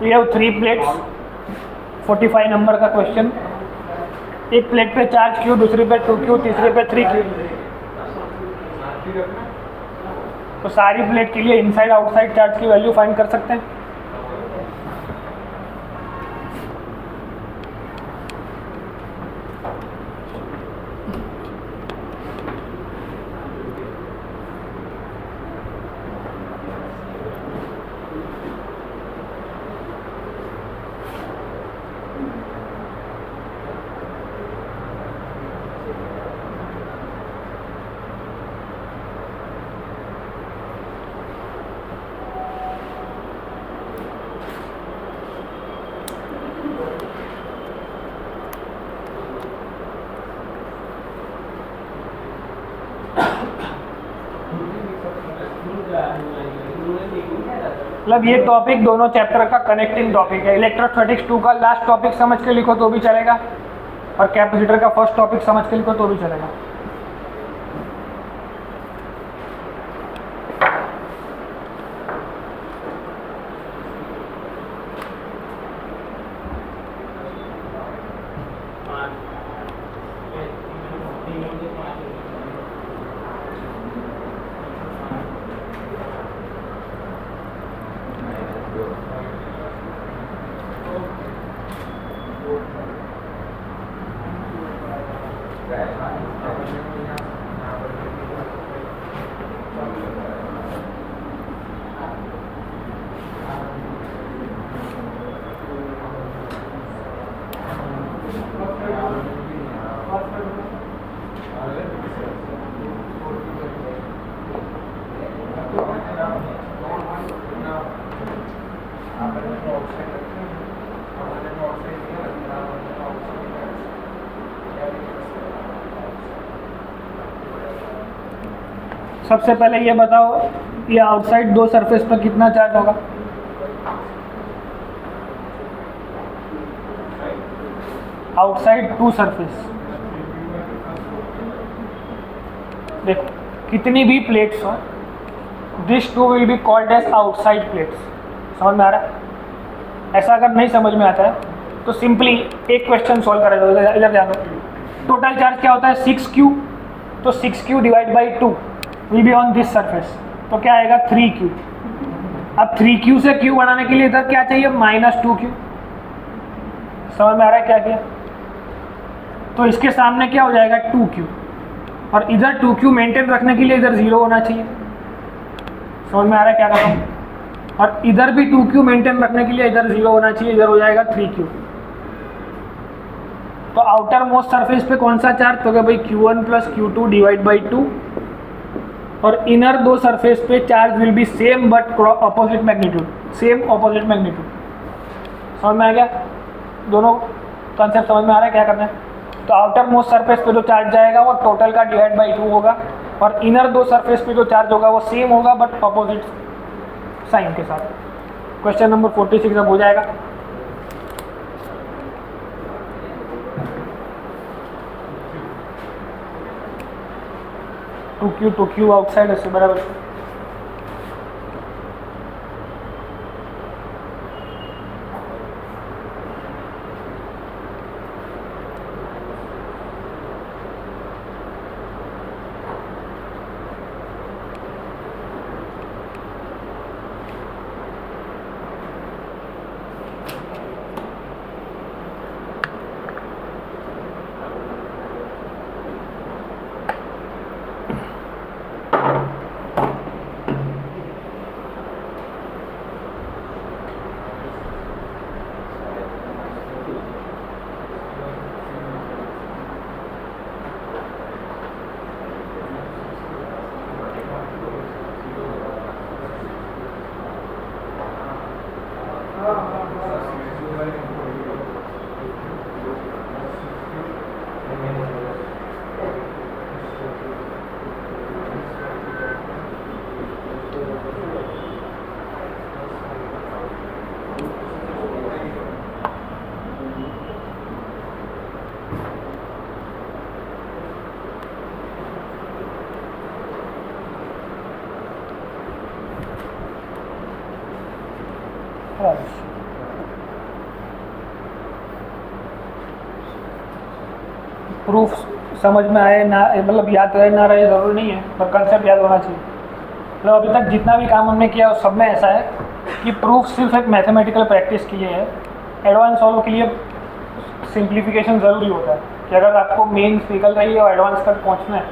We have 3 plates, 45 number का question. एक plate पे चार्ज Q, दूसरी पे 2Q, तीसरे पे 3Q। तो सारी प्लेट के लिए इनसाइड आउटसाइड चार्ज की वैल्यू फाइंड कर सकते हैं। मतलब ये टॉपिक दोनों चैप्टर का कनेक्टिंग टॉपिक है। इलेक्ट्रोस्टैटिक्स 2 का लास्ट टॉपिक समझ के लिखो तो भी चलेगा, और कैपेसिटर का फर्स्ट टॉपिक समझ के लिखो तो भी चलेगा। सबसे पहले ये बताओ, ये आउटसाइड दो सरफेस पर कितना चार्ज होगा? आउटसाइड टू सरफेस, देखो कितनी भी प्लेट्स हो, this two will be called as outside plates. समझ में आ रहा है? ऐसा अगर नहीं समझ में आता है तो सिंपली एक क्वेश्चन सॉल्व करेगा, इधर ध्यान दो। टोटल चार्ज क्या होता है? 6Q, तो 6Q divide by 2 will be on this surface, तो क्या आएगा? 3Q। अब 3Q से Q बनाने के लिए इधर क्या चाहिए? -2Q। समझ में आ रहा है क्या किया? तो इसके सामने क्या हो जाएगा? 2Q, और इधर 2Q मेंटेन रखने के लिए इधर 0 होना चाहिए। समझ में आ रहा है क्या कर रहा हूँ? और इधर भी 2Q मेंटेन रखने के लिए इधर 0 होना चाहिए, इधर हो जाएगा 3Q। तो आउटर मोस्ट सरफेस पे कौन सा चार्ज? तो क्या भाई Q1 plus Q2 divide by 2, और इनर दो सरफेस पे charge will be same but opposite magnitude, same opposite magnitude. समझ में आ गया? दोनों कॉन्सेप्ट समझ में आ रहा है क्या करना है? तो आउटर मोस्ट सरफेस पे जो चार्ज जाएगा वो टोटल का डिवाइड बाई 2 होगा, और इनर दो सरफेस पे जो चार्ज होगा वो सेम होगा बट ऑपोजिट साइन के साथ। क्वेश्चन नंबर 46 अब हो जाएगा। टू क्यू आउटसाइड ऐसे बराबर। प्रूफ समझ में आए ना, मतलब याद रहे ना रहे ज़रूरी नहीं है, पर कंसेप्ट याद होना चाहिए। मतलब अभी तक जितना भी काम हमने किया उस सब में ऐसा है कि प्रूफ सिर्फ एक मैथमेटिकल प्रैक्टिस के लिए है। एडवांस सॉल्व के लिए सिंप्लीफिकेशन ज़रूरी होता है कि अगर आपको मेन्स निकल रही है और एडवांस तक पहुँचना है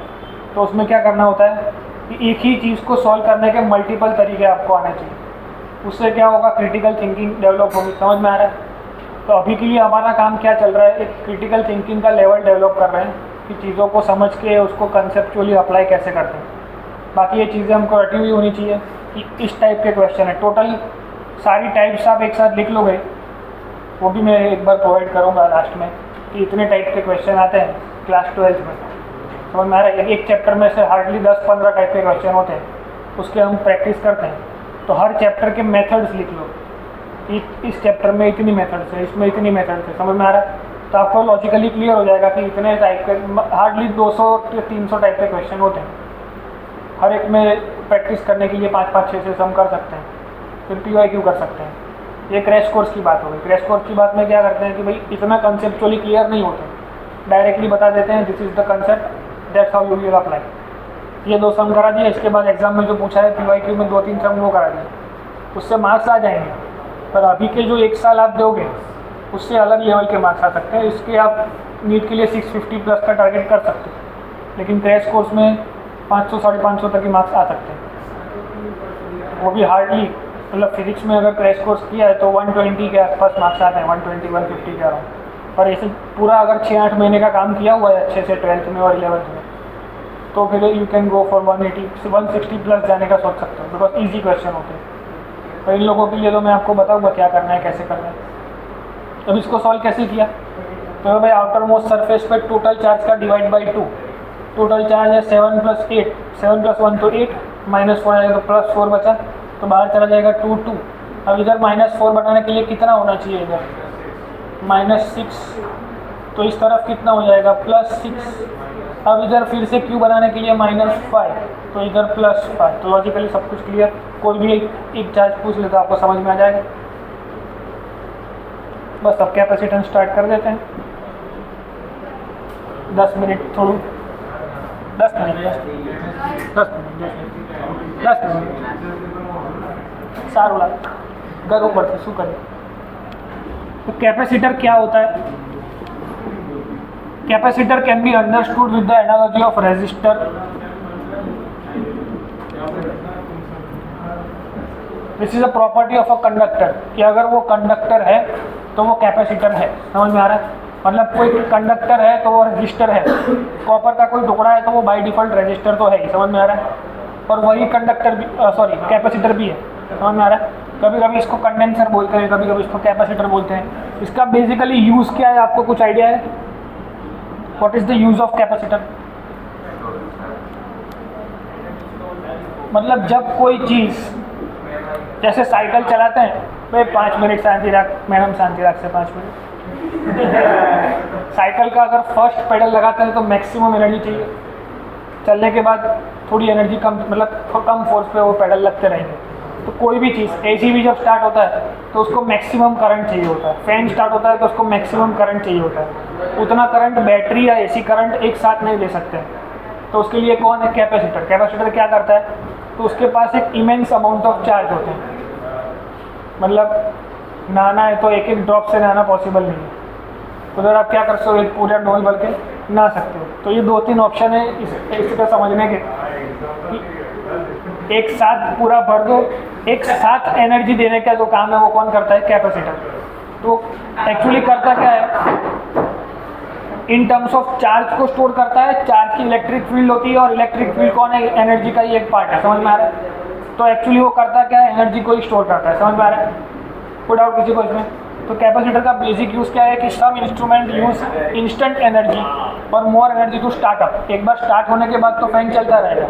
तो उसमें क्या करना होता है कि एक ही चीज़ को सॉल्व करने के मल्टीपल तरीके आपको आने चाहिए। उससे क्या होगा? क्रिटिकल थिंकिंग डेवलप होगी। समझ में आ रहा है? तो अभी के लिए हमारा काम क्या चल रहा है? एक क्रिटिकल थिंकिंग का लेवल डेवलप कर रहे हैं कि चीज़ों को समझ के उसको कंसेप्चुअली अप्लाई कैसे करते हैं। बाकी ये चीज़ें हमको रटी हुई होनी चाहिए कि इस टाइप के क्वेश्चन है। टोटल सारी टाइप्स आप एक साथ लिख लोगे, वो भी मैं एक बार प्रोवाइड करूँगा लास्ट में कि इतने टाइप के क्वेश्चन आते हैं क्लास 12 में। समझ में आ रहा है? एक चैप्टर में से हार्डली 10-15 टाइप के क्वेश्चन होते हैं, उसके हम प्रैक्टिस करते हैं। तो हर चैप्टर के मेथड्स लिख लो कि इस चैप्टर में इतनी मेथड्स है, इसमें इतनी मेथड्स है। समझ में आ रहा है? तो आपको लॉजिकली क्लियर हो जाएगा कि इतने टाइप के हार्डली 200 या 300 टाइप के क्वेश्चन होते हैं। हर एक में प्रैक्टिस करने के लिए 5-5-6 सम कर सकते हैं, फिर PYQ कर सकते हैं। ये क्रैश कोर्स की बात हो गई। क्रैश कोर्स की बात में क्या करते हैं कि भाई इतना कंसेप्चुअली क्लियर नहीं होते, डायरेक्टली बता देते हैं this is the concept, that's how you will apply. ये 2 सम करा दिए, इसके बाद एग्जाम में जो पूछा है PYQ में 2-3 सम वो करा दिए, उससे मार्क्स आ जाएंगे। पर अभी के जो 1 साल आप दोगे उससे अलग लेवल के मार्क्स आ सकते हैं। इसके आप नीट के लिए 650 प्लस का टारगेट कर सकते हैं, लेकिन क्रैश कोर्स में 500-550 तक के मार्क्स आ सकते हैं, वो भी हार्डली। मतलब फिजिक्स में अगर क्रैश कोर्स किया है तो 120 के आसपास मार्क्स आते हैं, 120-150 कह रहा हूँ। पर ऐसे पूरा अगर 6-8 महीने का काम किया हुआ है अच्छे से 12th में और 11th में, तो फिर you can go for 180-160 plus जाने का सोच सकते हो, बिकॉज ईजी क्वेश्चन होते हैं। तो इन लोगों के लिए तो मैं आपको बताऊँगा क्या करना है, कैसे करना है। अब इसको सॉल्व कैसे किया? तो भाई आउटर मोस्ट सरफेस पर टोटल चार्ज का डिवाइड बाई 2, टोटल चार्ज है 7 + 8, 7 + 1 तो 8, -4 आएगा तो +4 बचा, तो बाहर चला जाएगा 2 2। अब इधर -4 बनाने के लिए कितना होना चाहिए, इधर -6, तो इस तरफ कितना हो जाएगा +6। अब इधर फिर से क्यू बनाने के लिए -5, तो इधर +5। तो लॉजिकली सब कुछ क्लियर। कोई भी एक चार्ज पूछ ले तो आपको समझ में आ जाएगा। बस अब कैपेसिटेंस स्टार्ट कर देते हैं। 10 मिनट थोड़ू 10 मिनट सारू लाग करવું પડશે, શું કરીએ। तो कैपेसिटर क्या होता है? Capacitor can be understood with the analogy of resistor. This is a property of a conductor, कि अगर वो कंडक्टर है तो वो कैपेसिटर है। समझ में आ रहा है? मतलब कोई कंडक्टर है तो वो रजिस्टर है, कॉपर का कोई टुकड़ा है तो वो बाय डिफॉल्ट रजिस्टर तो है ही। समझ में आ रहा है? और वही कंडक्टर भी कैपेसिटर भी है। समझ में आ रहा है? कभी कभी इसको कंडेंसर बोलते हैं, कभी कभी इसको कैपेसिटर बोलते हैं। इसका बेसिकली यूज़ क्या है, आपको कुछ आइडिया है? What is the use of capacitor? मतलब जब कोई चीज़, जैसे साइकिल चलाते हैं तो 5 मिनट शांति रख, मैडम शांति रख से 5 मिनट। साइकिल का अगर फर्स्ट पेडल लगाते हैं तो मैक्सिमम एनर्जी चाहिए, चलने के बाद थोड़ी एनर्जी कम, मतलब कम फोर्स पे वो पेडल लगते रहेंगे। तो कोई भी चीज़, एसी भी जब स्टार्ट होता है तो उसको मैक्सिमम करंट चाहिए होता है, फैन स्टार्ट होता है तो उसको मैक्सिमम करंट चाहिए होता है। उतना करंट बैटरी या एसी करंट एक साथ नहीं दे सकते हैं। तो उसके लिए कौन है? कैपेसिटर। कैपेसिटर क्या करता है? तो उसके पास एक इमेंस अमाउंट ऑफ चार्ज होते हैं। मतलब नहाना है तो एक एक ड्रॉप से नहाना पॉसिबल नहीं है, उधर आप क्या कर सकते हो, एक पूरा डोल भर के नहा सकते हो। तो ये 2-3 ऑप्शन है इसको समझने के, एक साथ पूरा भर दो, एक साथ एनर्जी देने का जो काम है वो कौन करता है? कैपेसिटर। तो एक्चुअली करता क्या है, इन टर्म्स ऑफ चार्ज को स्टोर करता है। चार्ज की इलेक्ट्रिक फील्ड होती है और इलेक्ट्रिक फील्ड कौन है? एनर्जी का ही एक पार्ट है। समझ में आ रहा है? तो एक्चुअली वो करता क्या है? एनर्जी को ही स्टोर करता है। समझ में आ रहा है? कोई डाउट किसी को इसमें? तो कैपेसिटर का बेसिक यूज़ क्या है कि some instrument use instant energy और मोर एनर्जी टू स्टार्टअप। एक बार स्टार्ट होने के बाद तो फैन चलता रहेगा,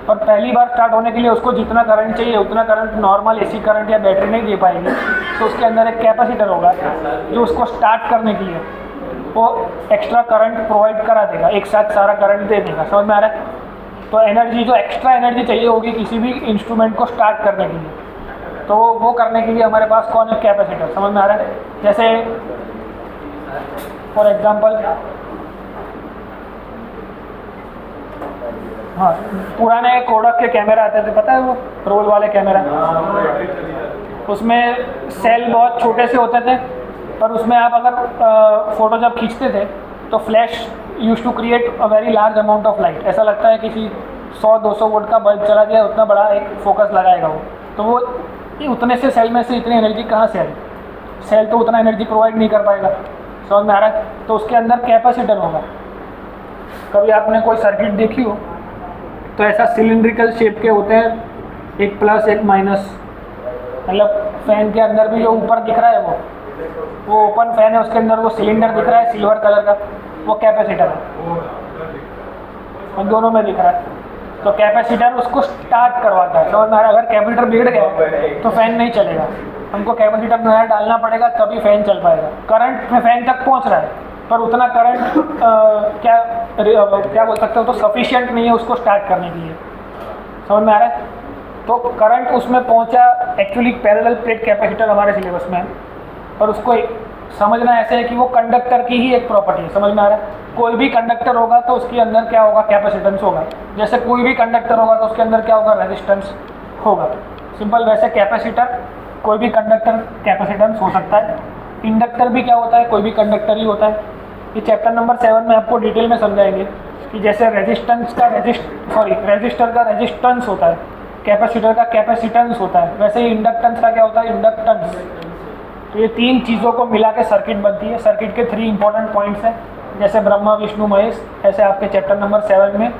और पहली बार स्टार्ट होने के लिए उसको जितना करंट चाहिए उतना करंट नॉर्मल एसी करंट या बैटरी नहीं दे पाएगी। तो उसके अंदर एक कैपेसिटर होगा जो उसको स्टार्ट करने के लिए वो एक्स्ट्रा करंट प्रोवाइड करा देगा, एक साथ सारा करंट दे देगा। समझ में आ रहा है? तो एनर्जी, जो एक्स्ट्रा एनर्जी चाहिए होगी किसी भी इंस्ट्रूमेंट को स्टार्ट करने के लिए, तो वो करने के लिए हमारे पास कौन है? कैपेसिटर। समझ में आ रहा है? जैसे फॉर एग्जांपल, हाँ, पुराने कोडक के कैमरा आते थे, पता है वो रोल वाले कैमरा, उसमें सेल बहुत छोटे से होते थे, पर उसमें आप अगर फ़ोटो जब खींचते थे तो flash use to create a very large amount of light. ऐसा लगता है किसी 100-200 वोल्ट का बल्ब चला गया, उतना बड़ा एक फोकस लगाएगा वो। तो वो उतने से सेल में से इतनी एनर्जी कहाँ से आई? सेल तो उतना एनर्जी प्रोवाइड नहीं कर पाएगा। समझ में आ रहा है? तो उसके अंदर कैपेसिटर होगा। कभी आपने कोई सर्किट देखी हो तो ऐसा सिलिंड्रिकल शेप के होते हैं, एक प्लस एक माइनस। मतलब फैन के अंदर भी जो ऊपर दिख रहा है वो ओपन फैन है, उसके अंदर वो सिलेंडर दिख रहा है सिल्वर कलर का, वो कैपेसिटर है। और दोनों में दिख रहा है। तो कैपेसिटर उसको स्टार्ट करवाता है। समझ में आ रहा है? अगर कैपेसिटर बिगड़ गया तो फैन नहीं चलेगा, हमको कैपेसिटर नया डालना पड़ेगा तभी फैन चल पाएगा। करंट में फैन तक पहुंच रहा है पर उतना करंट क्या बोल सकते हो, तो सफिशिएंट नहीं है उसको स्टार्ट करने के लिए। समझ में आ रहा है? तो करंट उसमें पहुंचा। एक्चुअली पैरेलल प्लेट कैपेसिटर हमारे सिलेबस में है, पर उसको समझना ऐसे है कि वो कंडक्टर की ही एक प्रॉपर्टी है। समझ में आ रहा है? कोई भी कंडक्टर होगा तो उसके अंदर क्या होगा? कैपेसिटेंस होगा। जैसे कोई भी कंडक्टर होगा तो उसके अंदर क्या होगा? रेजिस्टेंस होगा। सिंपल वैसे कैपेसिटर, कोई भी कंडक्टर कैपेसिटेंस हो सकता है। इंडक्टर भी क्या होता है? कोई भी कंडक्टर ही होता है। ये चैप्टर नंबर 7 में आपको डिटेल में समझाएंगे कि जैसे रेजिस्टर का रेजिस्टेंस होता है, कैपेसिटर का कैपेसिटेंस होता है, वैसे ही इंडक्टेंस का क्या होता है? इंडक्टेंस। तो ये 3 चीज़ों को मिला के सर्किट बनती है। सर्किट के 3 इंपॉर्टेंट पॉइंट्स हैं, जैसे ब्रह्मा विष्णु महेश, ऐसे आपके चैप्टर नंबर 7 में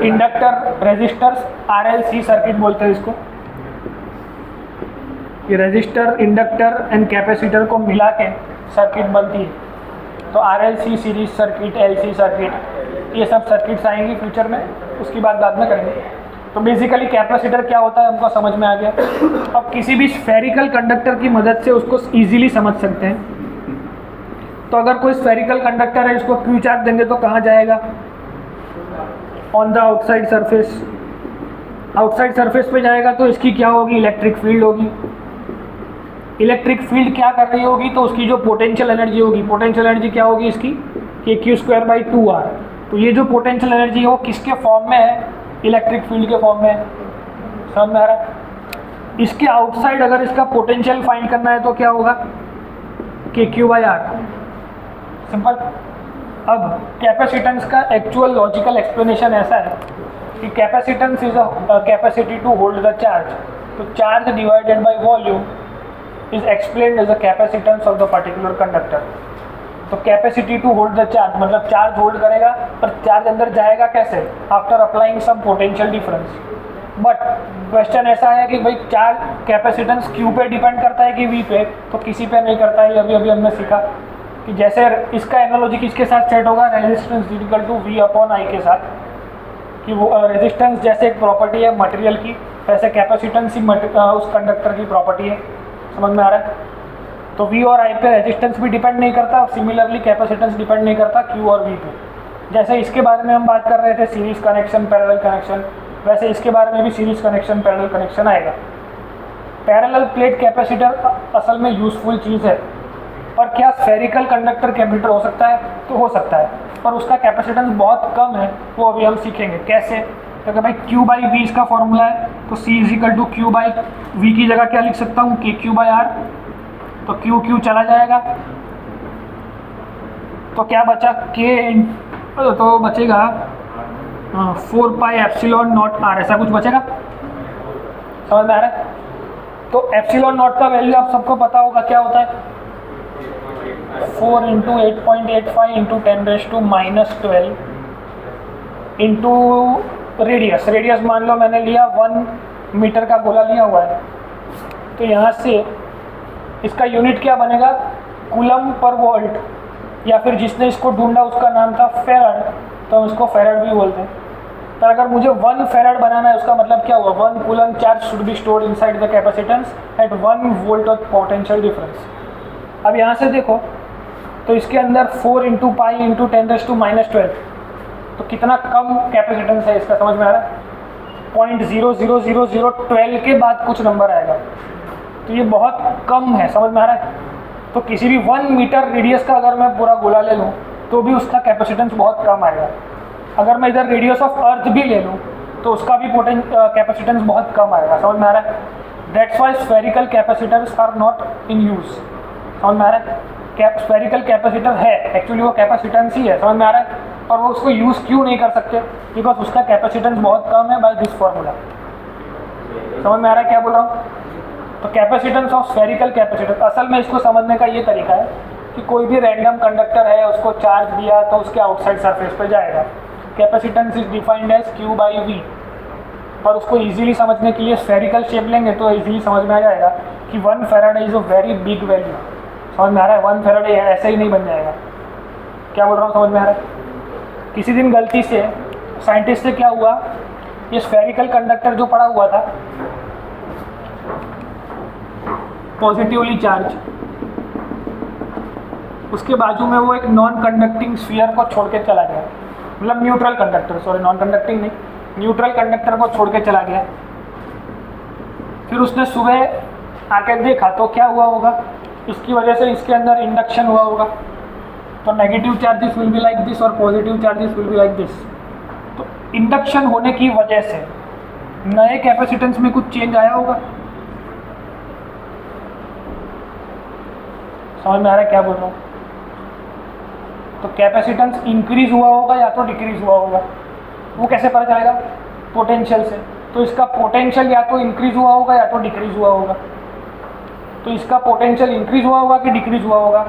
इंडक्टर, रेजिस्टर्स, RLC सर्किट बोलते हैं इसको। ये रेजिस्टर, इंडक्टर एंड कैपेसिटर को मिला के सर्किट बनती है। तो RLC series circuit, LC circuit, ये सब सर्किट्स आएंगी फ्यूचर में, उसकी बात बाद में करेंगे। तो बेसिकली कैपेसिटर क्या होता है हमको समझ में आ गया। अब किसी भी स्फेरिकल कंडक्टर की मदद से उसको ईजिली समझ सकते हैं। तो अगर कोई स्फेरिकल कंडक्टर है, इसको क्यू चार्ज देंगे तो कहाँ जाएगा? On the outside surface. Outside surface पे जाएगा तो इसकी क्या होगी? इलेक्ट्रिक फील्ड होगी। इलेक्ट्रिक फील्ड क्या कर रही होगी? तो उसकी जो पोटेंशियल एनर्जी होगी, पोटेंशियल एनर्जी क्या होगी इसकी? kq²/2r। तो ये जो पोटेंशियल एनर्जी है वो किसके फॉर्म में है? इलेक्ट्रिक फील्ड के फॉर्म में है। समझ में आ रहा है? इसके आउटसाइड अगर इसका पोटेंशियल फाइंड करना है तो क्या होगा? kq/r। सिंपल। अब कैपेसिटेंस का एक्चुअल लॉजिकल एक्सप्लेनेशन ऐसा है कि capacitance is a capacity to hold the charge. तो charge divided by volume is explained as the capacitance of the particular conductor. तो capacity to hold the charge मतलब charge hold करेगा, पर charge अंदर जाएगा कैसे? After applying some potential difference. But question ऐसा है कि भाई चार्ज कैपेसिटेंस क्यू पे डिपेंड करता है कि वी पे? तो किसी पे नहीं करता है। अभी हमने सीखा कि जैसे इसका एनालॉजी किसके साथ सेट होगा? Resistance equal to V upon I के साथ। कि वो रेजिस्टेंस जैसे एक प्रॉपर्टी है मटेरियल की, वैसे कैपेसिटेंस ही उस कंडक्टर की प्रॉपर्टी है। समझ में आ रहा है? तो वी और आई पे रेजिस्टेंस भी डिपेंड नहीं करता, सिमिलरली कैपेसिटेंस डिपेंड नहीं करता क्यू और वी पे। जैसे इसके बारे में हम बात कर रहे थे सीरीज कनेक्शन, पैरेलल कनेक्शन, वैसे इसके बारे में भी सीरीज कनेक्शन, पैरेलल कनेक्शन आएगा। पैरेलल प्लेट कैपेसिटर असल में यूजफुल चीज़ है। और क्या स्फेरिकल कंडक्टर कैपेसिटर हो सकता है? तो हो सकता है, पर उसका कैपेसिटेंस बहुत कम है। वो अभी हम सीखेंगे कैसे। क्योंकि भाई Q/V इसका फॉर्मूला है, तो C = Q/V की जगह क्या लिख सकता हूँ? kq/r। तो Q चला जाएगा, तो क्या बचा? K तो बचेगा 4πε0r, ऐसा कुछ बचेगा। समझ में आ रहा है? तो ε0 का वैल्यू आप सबको पता होगा क्या होता है? 4 × 8.85 × 10⁻⁻12 इंटू रेडियस। रेडियस मान लो मैंने लिया 1 मीटर का गोला लिया हुआ है, तो यहाँ से इसका यूनिट क्या बनेगा? कूलम पर वोल्ट, या फिर जिसने इसको ढूंढा उसका नाम था फेराड, तो हम इसको फेराड भी बोलते हैं। तो अगर मुझे 1 फेराड बनाना है, उसका मतलब क्या हुआ? 1 coulomb charge should be stored inside the capacitance at 1 volt of potential difference. अब यहाँ से देखो तो इसके अंदर 4 × π × 10⁻⁻12, तो कितना कम कैपेसिटेंस है इसका। समझ में आ रहा है? 0.00012 के बाद कुछ नंबर आएगा, तो ये बहुत कम है। समझ में आ रहा है? तो किसी भी 1 मीटर रेडियस का अगर मैं पूरा गोला ले लूँ तो भी उसका कैपेसिटेंस बहुत कम आएगा। अगर मैं इधर रेडियस ऑफ अर्थ भी ले लूँ तो उसका भी कैपेसिटेंस बहुत कम आएगा। समझ में आ रहा है? That's why spherical capacitors are not in use. समझ में आ रहा है? स्फेरिकल कैपेसिटर है, एक्चुअली वो कैपेसिटेंस ही है। समझ में आ रहा है? और वो उसको यूज़ क्यों नहीं कर सकते? बिकॉज उसका कैपेसिटेंस बहुत कम है बाय दिस फार्मूला। समझ में आ रहा है क्या बोल रहा हूँ? तो कैपेसिटेंस ऑफ स्फेरिकल कैपेसिटर, असल में इसको समझने का ये तरीका है कि कोई भी रैंडम कंडक्टर है, उसको चार्ज दिया तो उसके आउटसाइड सरफेस पे जाएगा। Capacitance is defined as Q/V। पर उसको इजीली समझने के लिए स्फेरिकल शेप लेंगे तो इजीली समझ में आ जाएगा कि 1 farad is a very big value. समझ में आ रहा है? 1 फैराड ऐसे ही नहीं बन जाएगा। क्या बोल रहा हूँ? समझ में आ रहा है? किसी दिन गलती से साइंटिस्ट से क्या हुआ, ये स्फेरिकल कंडक्टर जो पड़ा हुआ था पॉजिटिवली चार्ज, उसके बाजू में वो एक नॉन कंडक्टिंग स्फीयर को छोड़ के चला गया। मतलब neutral conductor, sorry non conducting नहीं, न्यूट्रल कंडक्टर को छोड़ के चला गया। फिर उसने सुबह आके देखा तो क्या हुआ होगा? इसकी वजह से इसके अंदर इंडक्शन हुआ होगा। तो negative charges will be like this और positive charges will be like this. तो इंडक्शन होने की वजह से नए कैपेसिटेंस में कुछ चेंज आया होगा। समझ में आ रहा है क्या बोल रहा हूँ? तो कैपेसिटेंस इंक्रीज हुआ होगा या तो डिक्रीज हुआ होगा। वो कैसे पता चलेगा? पोटेंशियल से। तो इसका पोटेंशियल या तो इंक्रीज हुआ होगा या तो डिक्रीज हुआ होगा। तो इसका पोटेंशियल इंक्रीज हुआ होगा कि डिक्रीज हुआ होगा?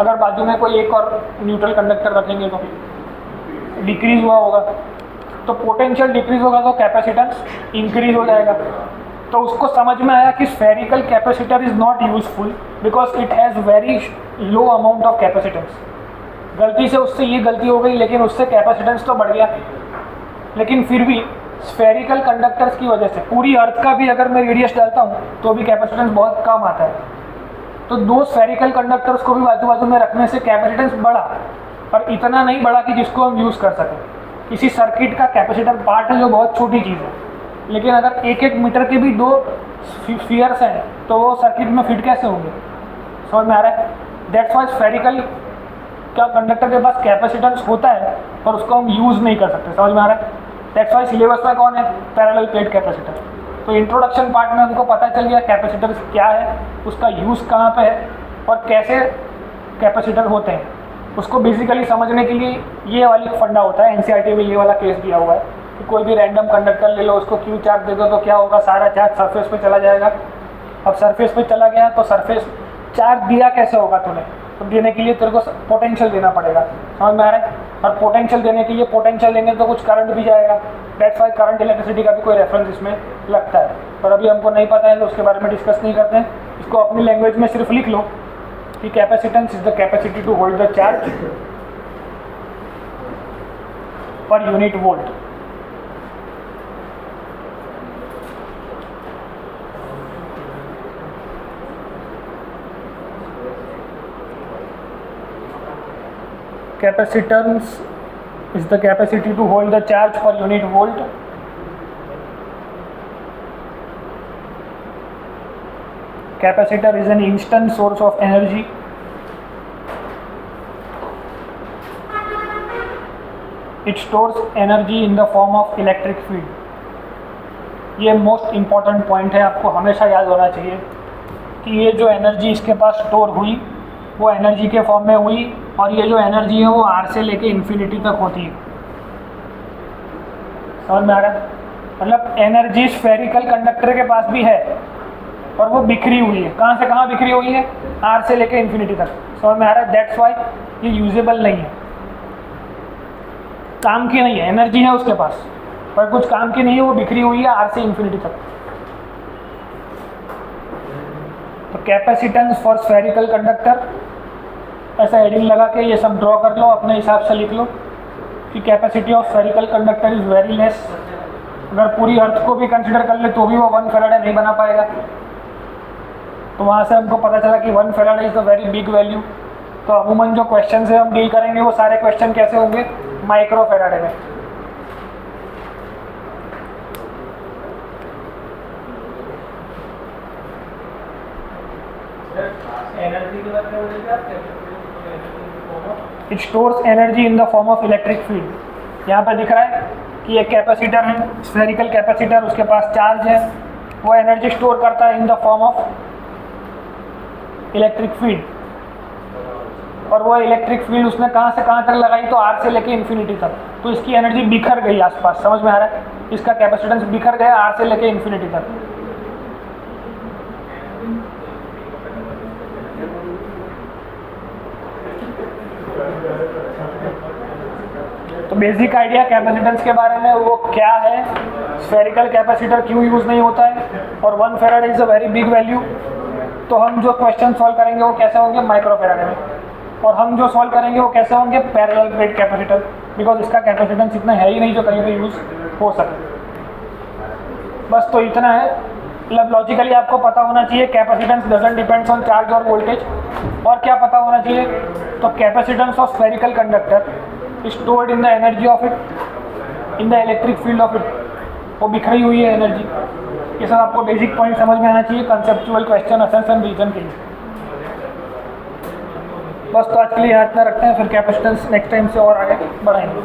अगर बाजू में कोई एक और न्यूट्रल कंडक्टर रखेंगे तो डिक्रीज हुआ होगा। तो पोटेंशियल डिक्रीज होगा तो कैपेसिटेंस इंक्रीज हो जाएगा। तो उसको समझ में आया कि spherical capacitor is not useful because it has very low amount of capacitance. गलती से उससे ये गलती हो गई, लेकिन उससे कैपेसिटेंस तो बढ़ गया, लेकिन फिर भी स्फेरिकल कंडक्टर्स की वजह से पूरी अर्थ का भी अगर मैं रेडियस डालता हूँ तो भी कैपेसिटेंस बहुत कम आता है। तो दो स्फेरिकल कंडक्टर्स को भी बाजू बाजू में रखने से कैपेसिटेंस बढ़ा, पर इतना नहीं बढ़ा कि जिसको हम यूज़ कर सकें। किसी सर्किट का कैपेसिटर पार्ट है जो बहुत छोटी चीज़ है, लेकिन अगर 1-1 मीटर के भी 2 स्फीयर्स हैं तो वो सर्किट में फिट कैसे होंगे? समझ में आ रहा है? दैट्स वाई स्फेरिकल का कंडक्टर के पास कैपेसिटेंस होता है और उसको हम यूज़ नहीं कर सकते। समझ में आ रहा है? दैट्स वाई सिलेबस में कौन है? Parallel plate capacitor. तो इंट्रोडक्शन पार्ट में हमको पता चल गया कैपेसिटर क्या है, उसका यूज़ कहाँ पे है और कैसे कैपेसिटर होते हैं। उसको बेसिकली समझने के लिए ये वाली फंडा होता है। एनसीईआरटी में ये वाला केस दिया हुआ है कि कोई भी रैंडम कंडक्टर ले लो, उसको क्यू चार्ज दे दो तो क्या होगा, सारा चार्ज सरफेस पे चला जाएगा। अब सरफेस पे चला गया तो सरफेस चार्ज दिया कैसे होगा तूने? तो देने के लिए तेरे को पोटेंशियल देना पड़ेगा। समझ में आ रहा है? और पोटेंशियल देने के लिए पोटेंशियल देंगे तो कुछ करंट भी जाएगा। दैट्स वाई करंट इलेक्ट्रिसिटी का भी कोई रेफरेंस इसमें लगता है, पर अभी हमको नहीं पता है तो उसके बारे में डिस्कस नहीं करते हैं। इसको अपनी लैंग्वेज में सिर्फ लिख लो कि capacitance is the capacity to hold the charge per unit volt. Capacitance is the capacity to hold the charge per unit volt. Capacitor is an instant source of energy. It stores energy in the form of electric field. ये most important point है, आपको हमेशा याद होना चाहिए कि ये जो एनर्जी इसके पास स्टोर हुई वो एनर्जी के फॉर्म में हुई, और ये जो एनर्जी है वो आर से लेके इन्फिनिटी तक होती है। समझ में आ रहा है? मतलब एनर्जी स्फेरिकल कंडक्टर के पास भी है और वो बिखरी हुई है। कहाँ से कहाँ बिखरी हुई है? आर से लेके इन्फिनिटी तक। समझ में आ रहा है? दैट्स वाई ये यूजेबल नहीं है, काम की नहीं है। एनर्जी है उसके पास पर कुछ काम की नहीं है, वो बिखरी हुई है आर से इन्फिनिटी तक। तो कैपेसिटेंस फॉर स्फेरिकल कंडक्टर, ऐसा हेडिंग लगा के ये सब ड्रॉ कर लो, अपने हिसाब से लिख लो कि capacity of spherical conductor is very less. अगर पूरी अर्थ को भी कंसिडर कर ले तो भी वो 1 फैराडे नहीं बना पाएगा। तो वहाँ से हमको पता चला कि 1 Faraday is a very big value. तो अमूमन जो क्वेश्चन से हम डील करेंगे वो सारे क्वेश्चन कैसे होंगे? माइक्रो फैराडे में। एनर्जी की बात करें, it stores energy in the form of electric field. यहाँ पर दिख रहा है कि एक कैपेसिटर है, स्फेरिकल कैपेसिटर, उसके पास चार्ज है, वो एनर्जी स्टोर करता है in the form of electric field. और वो इलेक्ट्रिक फील्ड उसने कहाँ से कहाँ तक लगाई? तो आर से लेके इन्फिनिटी तक। तो इसकी एनर्जी बिखर गई आसपास। समझ में आ रहा है? इसका कैपेसिटेंस बिखर गया आर से लेके इन्फिनिटी तक। तो बेसिक आइडिया कैपेसिटेंस के बारे में वो क्या है, स्फेरिकल कैपेसिटर क्यों यूज़ नहीं होता है, और 1 Faraday is a very big value. तो हम जो क्वेश्चन सॉल्व करेंगे वो कैसे होंगे? माइक्रो फैराडे में। और हम जो सॉल्व करेंगे वो कैसे होंगे? पैरेलल प्लेट कैपेसिटर, बिकॉज इसका कैपेसिटेंस इतना है ही नहीं जो कहीं पे यूज़ हो सके। बस तो इतना है। मतलब लॉजिकली आपको पता होना चाहिए capacitance doesn't depends on charge और वोल्टेज। और क्या पता होना चाहिए? तो capacitance of spherical conductor stored in the energy of it, in the electric field of it. वो बिखरी हुई है एनर्जी। ये सब आपको बेसिक पॉइंट समझ में आना चाहिए कंसेप्चुअल क्वेश्चन असेंशन रीजन के लिए। बस तो आज के लिए यहाँ इतना रखते हैं, फिर कैपेसिटेंस नेक्स्ट टाइम से और आगे बढ़ाएंगे।